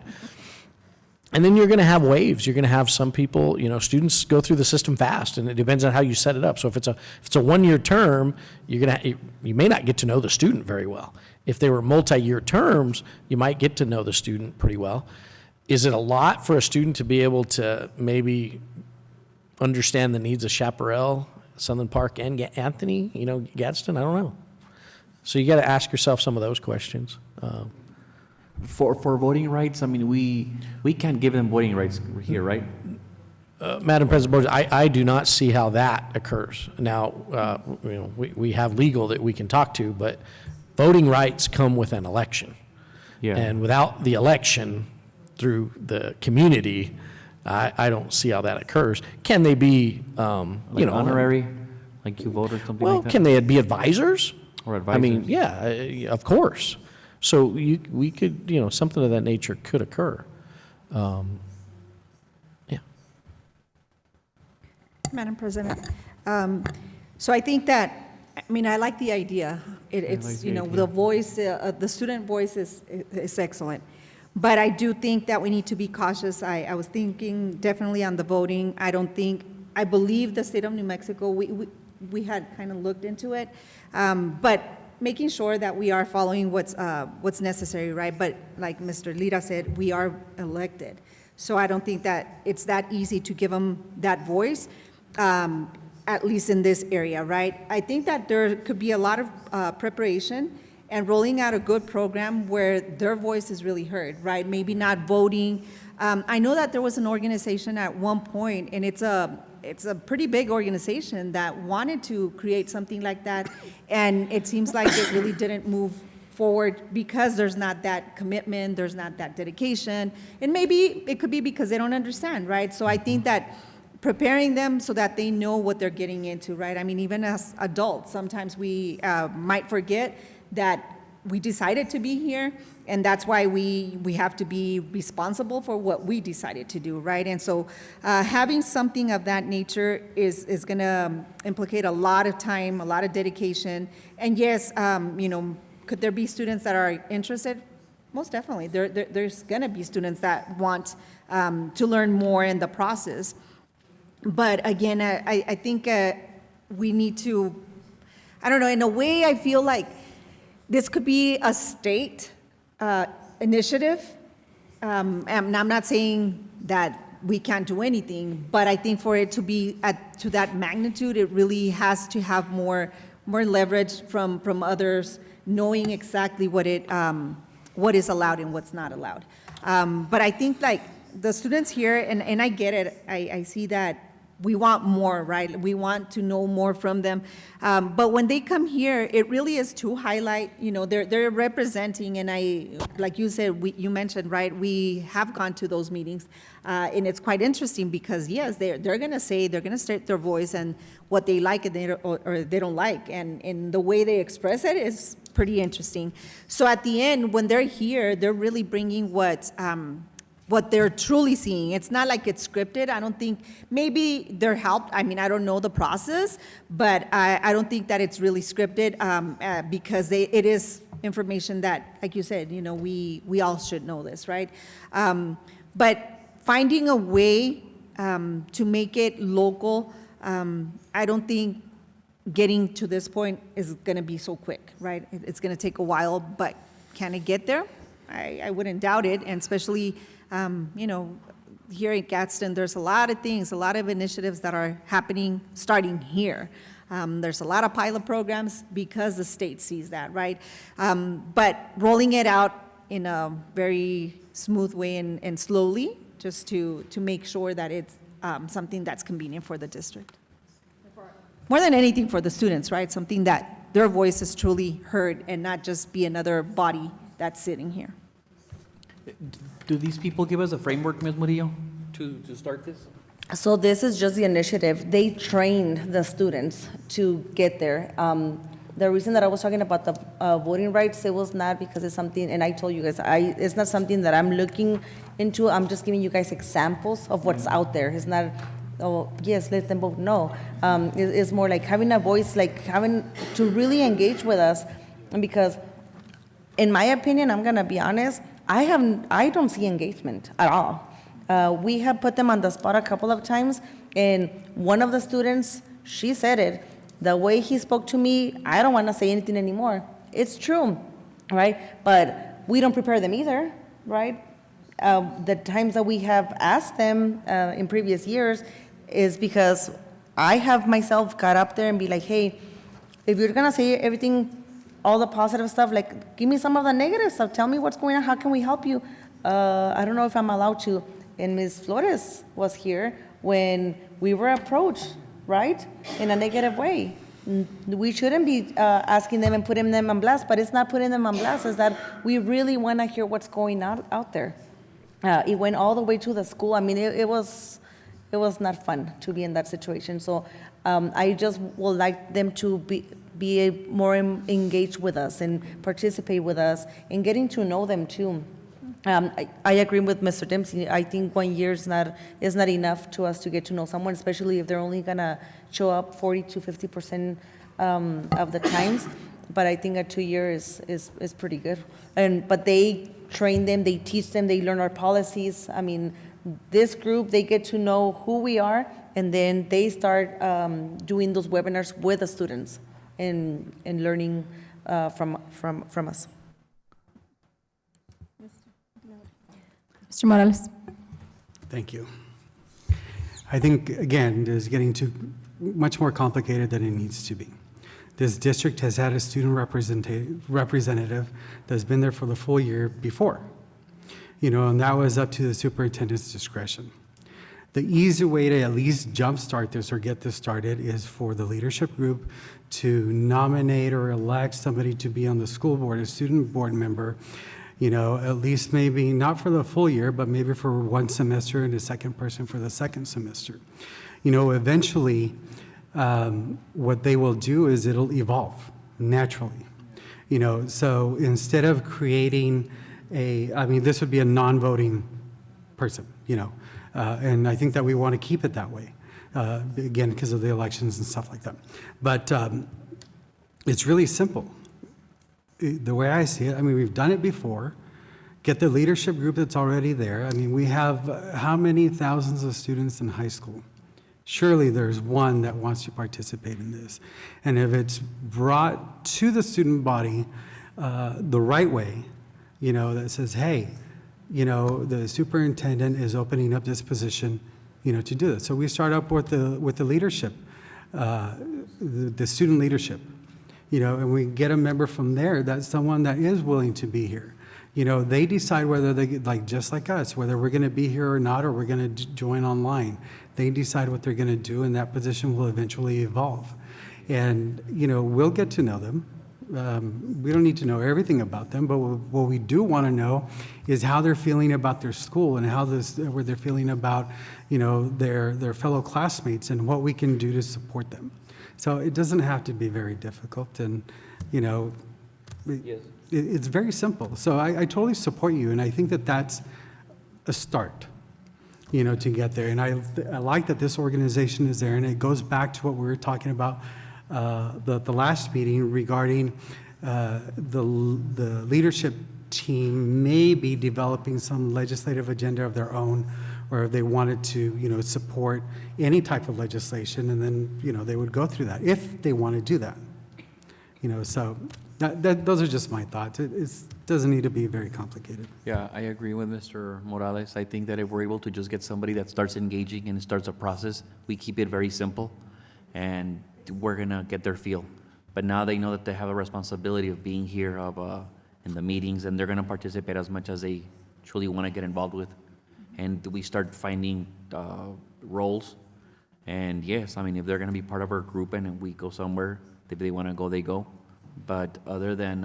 And then you're going to have waves. You're going to have some people, you know, students go through the system fast, and it depends on how you set it up. So if it's a 1-year term, you may not get to know the student very well. If they were multi-year terms, you might get to know the student pretty well. Is it a lot for a student to be able to maybe understand the needs of Chaparral, Sunland Park, and Anthony, you know, Gadsden? I don't know. So you got to ask yourself some of those questions. For voting rights, I mean, we can't give them voting rights here, right? Madam President, I do not see how that occurs. Now, you know, we have legal that we can talk to, but voting rights come with an election. Yeah. And without the election through the community, I don't see how that occurs. Can they be, Like you know, honorary, like you vote or something well, like that? can they be advisors? Or advisors? I mean, yeah, of course. So we could, you know, something of that nature could occur. Yeah. Madam President, so I think that, I mean, I like the idea. It's, you know, the voice, the student voice is excellent. But I do think that we need to be cautious. I was thinking definitely on the voting. I believe the state of New Mexico, we had kind of looked into it. But making sure that we are following what's necessary, right? But like Mr. Lira said, we are elected. So I don't think that it's that easy to give them that voice, at least in this area, right? I think that there could be a lot of preparation and rolling out a good program where their voice is really heard, right? Maybe not voting. I know that there was an organization at one point, and it's a pretty big organization that wanted to create something like that, and it seems like it really didn't move forward because there's not that commitment, there's not that dedication, and maybe it could be because they don't understand, right? So I think that preparing them so that they know what they're getting into, right? I mean, even as adults, sometimes we might forget that we decided to be here, and that's why we have to be responsible for what we decided to do, right? And so having something of that nature is gonna implicate a lot of time, a lot of dedication, and yes, could there be students that are interested? Most definitely. There's gonna be students that want to learn more in the process. But again, I think we need to, I don't know, in a way, I feel like this could be a state initiative. And I'm not saying that we can't do anything, but I think for it to be to that magnitude, it really has to have more leverage from others, knowing exactly what is allowed and what's not allowed. But I think like the students here, and I get it, I see that we want more, right? We want to know more from them. But when they come here, it really is to highlight, they're representing, and like you said, you mentioned, right? We have gone to those meetings, and it's quite interesting because yes, they're gonna state their voice and what they like and or they don't like, and the way they express it is pretty interesting. So at the end, when they're here, they're really bringing what they're truly seeing. It's not like it's scripted. I don't think, maybe they're helped. I mean, I don't know the process, but I don't think that it's really scripted because it is information that, like you said, we all should know this, right? But finding a way to make it local, I don't think getting to this point is gonna be so quick, right? It's gonna take a while, but can it get there? I wouldn't doubt it, and especially here at Gadsden, there's a lot of things, a lot of initiatives that are happening starting here. There's a lot of pilot programs because the state sees that, right? But rolling it out in a very smooth way and slowly, just to make sure that it's something that's convenient for the district. More than anything for the students, right? Something that their voice is truly heard and not just be another body that's sitting here. Do these people give us a framework, Ms. Murillo, to start this? So this is just the initiative. They trained the students to get there. The reason that I was talking about the voting rights, it was not because it's something, and I told you guys, it's not something that I'm looking into. I'm just giving you guys examples of what's out there. It's not, oh, yes, let them vote. No. It's more like having a voice, like having to really engage with us. And because, in my opinion, I'm going to be honest, I don't see engagement at all. We have put them on the spot a couple of times, and one of the students, she said it, the way he spoke to me, I don't want to say anything anymore. It's true, right? But we don't prepare them either, right? The times that we have asked them in previous years is because I have myself got up there and be like, hey, if you're going to say everything, all the positive stuff, like, give me some of the negative stuff. Tell me what's going on. How can we help you? I don't know if I'm allowed to. And Ms. Flores was here when we were approached, right, in a negative way. We shouldn't be asking them and putting them on blast, but it's not putting them on blast. It's that we really want to hear what's going on out there. It went all the way to the school. I mean, it was not fun to be in that situation. So I just would like them to be more engaged with us and participate with us and getting to know them too. I agree with Mr. Dempsey. I think 1 year is not enough to us to get to know someone, especially if they're only gonna show up 40 to 50% of the times. But I think a 2 years is pretty good. But they train them, they teach them, they learn our policies. I mean, this group, they get to know who we are, and then they start doing those webinars with the students and learning from us. Mr. Morales. Thank you. I think, again, it is getting much more complicated than it needs to be. This district has had a student representative that's been there for the full year before, and that was up to the superintendent's discretion. The easy way to at least jumpstart this or get this started is for the leadership group to nominate or elect somebody to be on the school board, a student board member, at least maybe not for the full year, but maybe for one semester and a second person for the second semester. Eventually, what they will do is it'll evolve naturally. So instead of creating this would be a non-voting person, and I think that we want to keep it that way, again, because of the elections and stuff like that. But it's really simple. The way I see it, we've done it before. Get the leadership group that's already there. We have how many thousands of students in high school? Surely there's one that wants to participate in this. And if it's brought to the student body the right way, that says, hey, the superintendent is opening up this position, to do this. So we start up with the leadership, the student leadership, and we get a member from there that's someone that is willing to be here. They decide whether they, just like us, whether we're going to be here or not, or we're going to join online. They decide what they're going to do, and that position will eventually evolve. And, we'll get to know them. We don't need to know everything about them, but what we do want to know is how they're feeling about their school and where they're feeling about, their fellow classmates and what we can do to support them. So it doesn't have to be very difficult, and, Yes. It's very simple. So I totally support you, and I think that that's a start, to get there. And I like that this organization is there, and it goes back to what we were talking about the last meeting regarding the leadership team may be developing some legislative agenda of their own, or if they wanted to, support any type of legislation, and then, they would go through that if they want to do that. So those are just my thoughts. It doesn't need to be very complicated. Yeah, I agree with Mr. Morales. I think that if we're able to just get somebody that starts engaging and starts a process, we keep it very simple, and we're gonna get their feel. But now they know that they have a responsibility of being here, in the meetings, and they're gonna participate as much as they truly want to get involved with. And we start finding roles. And yes, if they're gonna be part of our group and we go somewhere, if they want to go, they go. But other than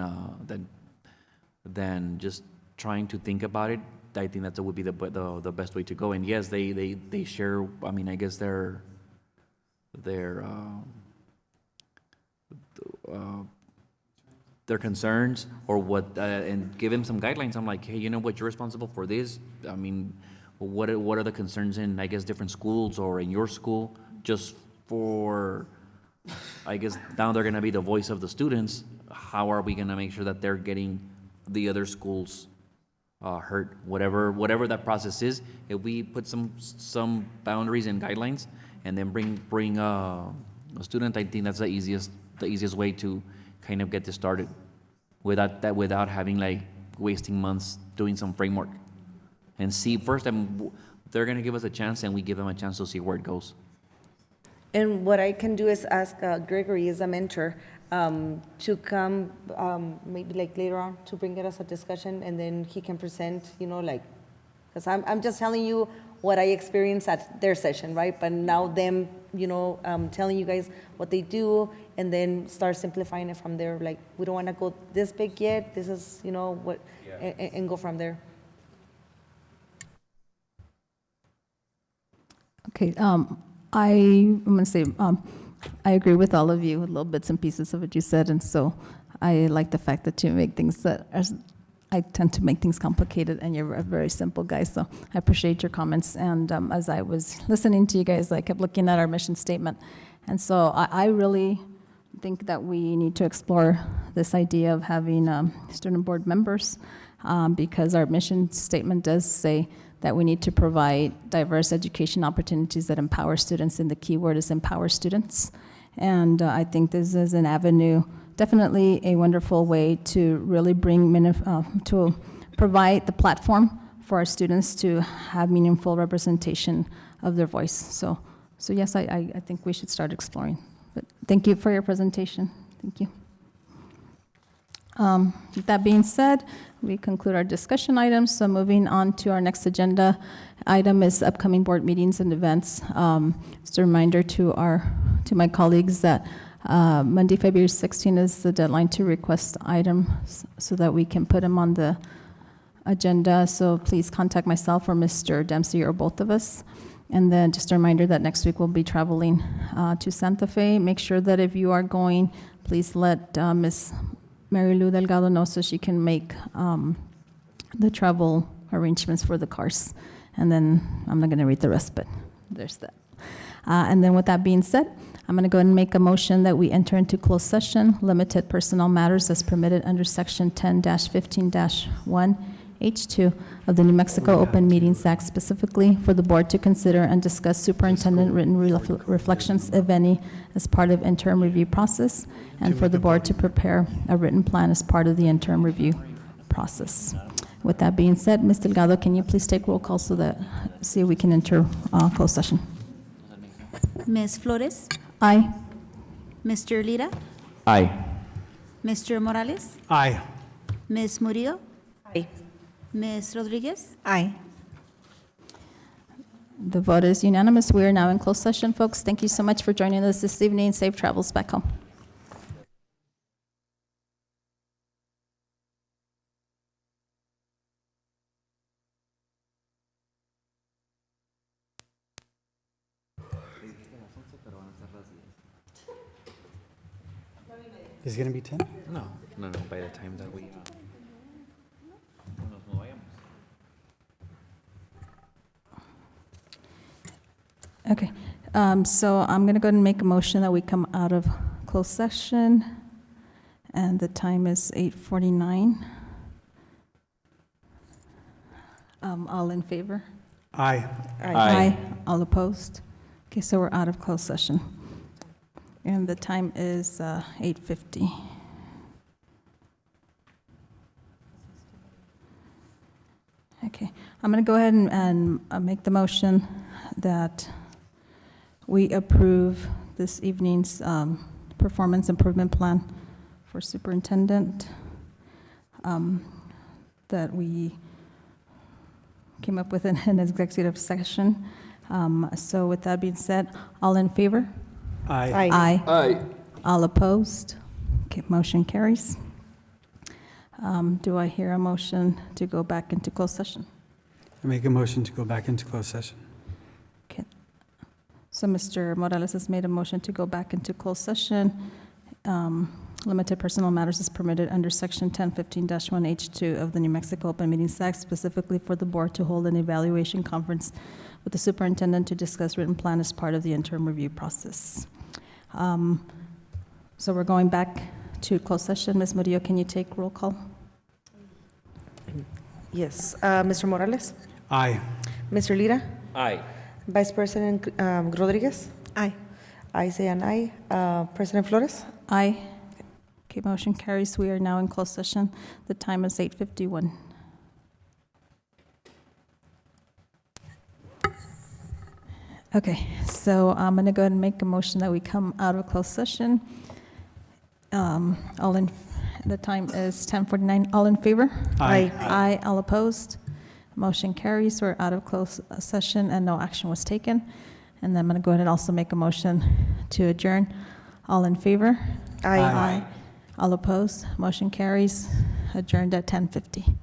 just trying to think about it, I think that would be the best way to go. And yes, they share. I guess their concerns or what, and give them some guidelines. I'm like, hey, you know what? You're responsible for this. What are the concerns in, I guess, different schools or in your school? Just for, I guess now they're going to be the voice of the students. How are we going to make sure that they're getting the other schools heard? Whatever that process is, if we put some boundaries and guidelines, and then bring a student, I think that's the easiest way to kind of get this started, without having wasting months doing some framework, and see first. They're going to give us a chance, and we give them a chance to see where it goes. And what I can do is ask Gregory, as a mentor, to come maybe later on to bring it as a discussion, and then he can present, because I'm just telling you what I experienced at their session, right? But now them, telling you guys what they do, and then start simplifying it from there. We don't want to go this big yet. This is, what, and go from there. Okay, I'm going to say, I agree with all of you, with little bits and pieces of what you said, and so I like the fact that you make things I tend to make things complicated, and you're a very simple guy, so I appreciate your comments. And as I was listening to you guys, I kept looking at our mission statement, and so I really think that we need to explore this idea of having student board members, because our mission statement does say that we need to provide diverse education opportunities that empower students, and the key word is empower students. And I think this is an avenue, definitely a wonderful way to really to provide the platform for our students to have meaningful representation of their voice. So yes, I think we should start exploring. But thank you for your presentation. Thank you. With that being said, we conclude our discussion items. So moving on to our next agenda item is upcoming board meetings and events. Just a reminder to my colleagues that Monday, February 16 is the deadline to request items so that we can put them on the agenda. So please contact myself or Mr. Dempsey or both of us. And then just a reminder that next week we'll be traveling to Santa Fe. Make sure that if you are going, please let Ms. Mary Lou Delgado know so she can make the travel arrangements for the cars. And then I'm not going to read the rest, but there's that. And then with that being said, I'm going to go ahead and make a motion that we enter into closed session, limited personnel matters as permitted under Section 10-15-1H2 of the New Mexico Open Meetings Act, specifically for the board to consider and discuss superintendent written reflections, if any, as part of interim review process, and for the board to prepare a written plan as part of the interim review process. With that being said, Ms. Delgado, can you please take roll call so that, see if we can enter closed session? Ms. Flores, Aye. Mr. Lira, Aye. Mr. Morales, Aye. Ms. Murillo, Aye. Ms. Rodriguez. Aye. The vote is unanimous. We are now in closed session, folks. Thank you so much for joining us this evening. Safe travels back home. Is it going to be 10? No, by the time that we. Okay, so I'm going to go ahead and make a motion that we come out of closed session, and the time is 8:49. All in favor? Aye. Aye. All opposed? Okay, so we're out of closed session. And the time is 8:50. Okay, I'm going to go ahead and make the motion that we approve this evening's performance improvement plan for superintendent that we came up with in an executive session. So with that being said, all in favor? Aye. Aye. Aye. All opposed? Okay, motion carries. Do I hear a motion to go back into closed session? I make a motion to go back into closed session. Okay. So Mr. Morales has made a motion to go back into closed session. Limited personal matters is permitted under Section 10-15-1H2 of the New Mexico Open Meetings Act, specifically for the board to hold an evaluation conference with the superintendent to discuss written plan as part of the interim review process. So we're going back to closed session. Ms. Murillo, can you take roll call? Yes. Mr. Morales, Aye. Mr. Lira, Aye. Vice President Rodriguez. Aye. I say an aye. President Flores. Aye. Okay, motion carries. We are now in closed session. The time is 8:51. Okay, so I'm going to go ahead and make a motion that we come out of closed session. The time is 10:49. All in favor? Aye. Aye. All opposed? Motion carries. We're out of closed session and no action was taken. And then I'm going to go ahead and also make a motion to adjourn. All in favor? Aye. All opposed? Motion carries. Adjourned at 10:50.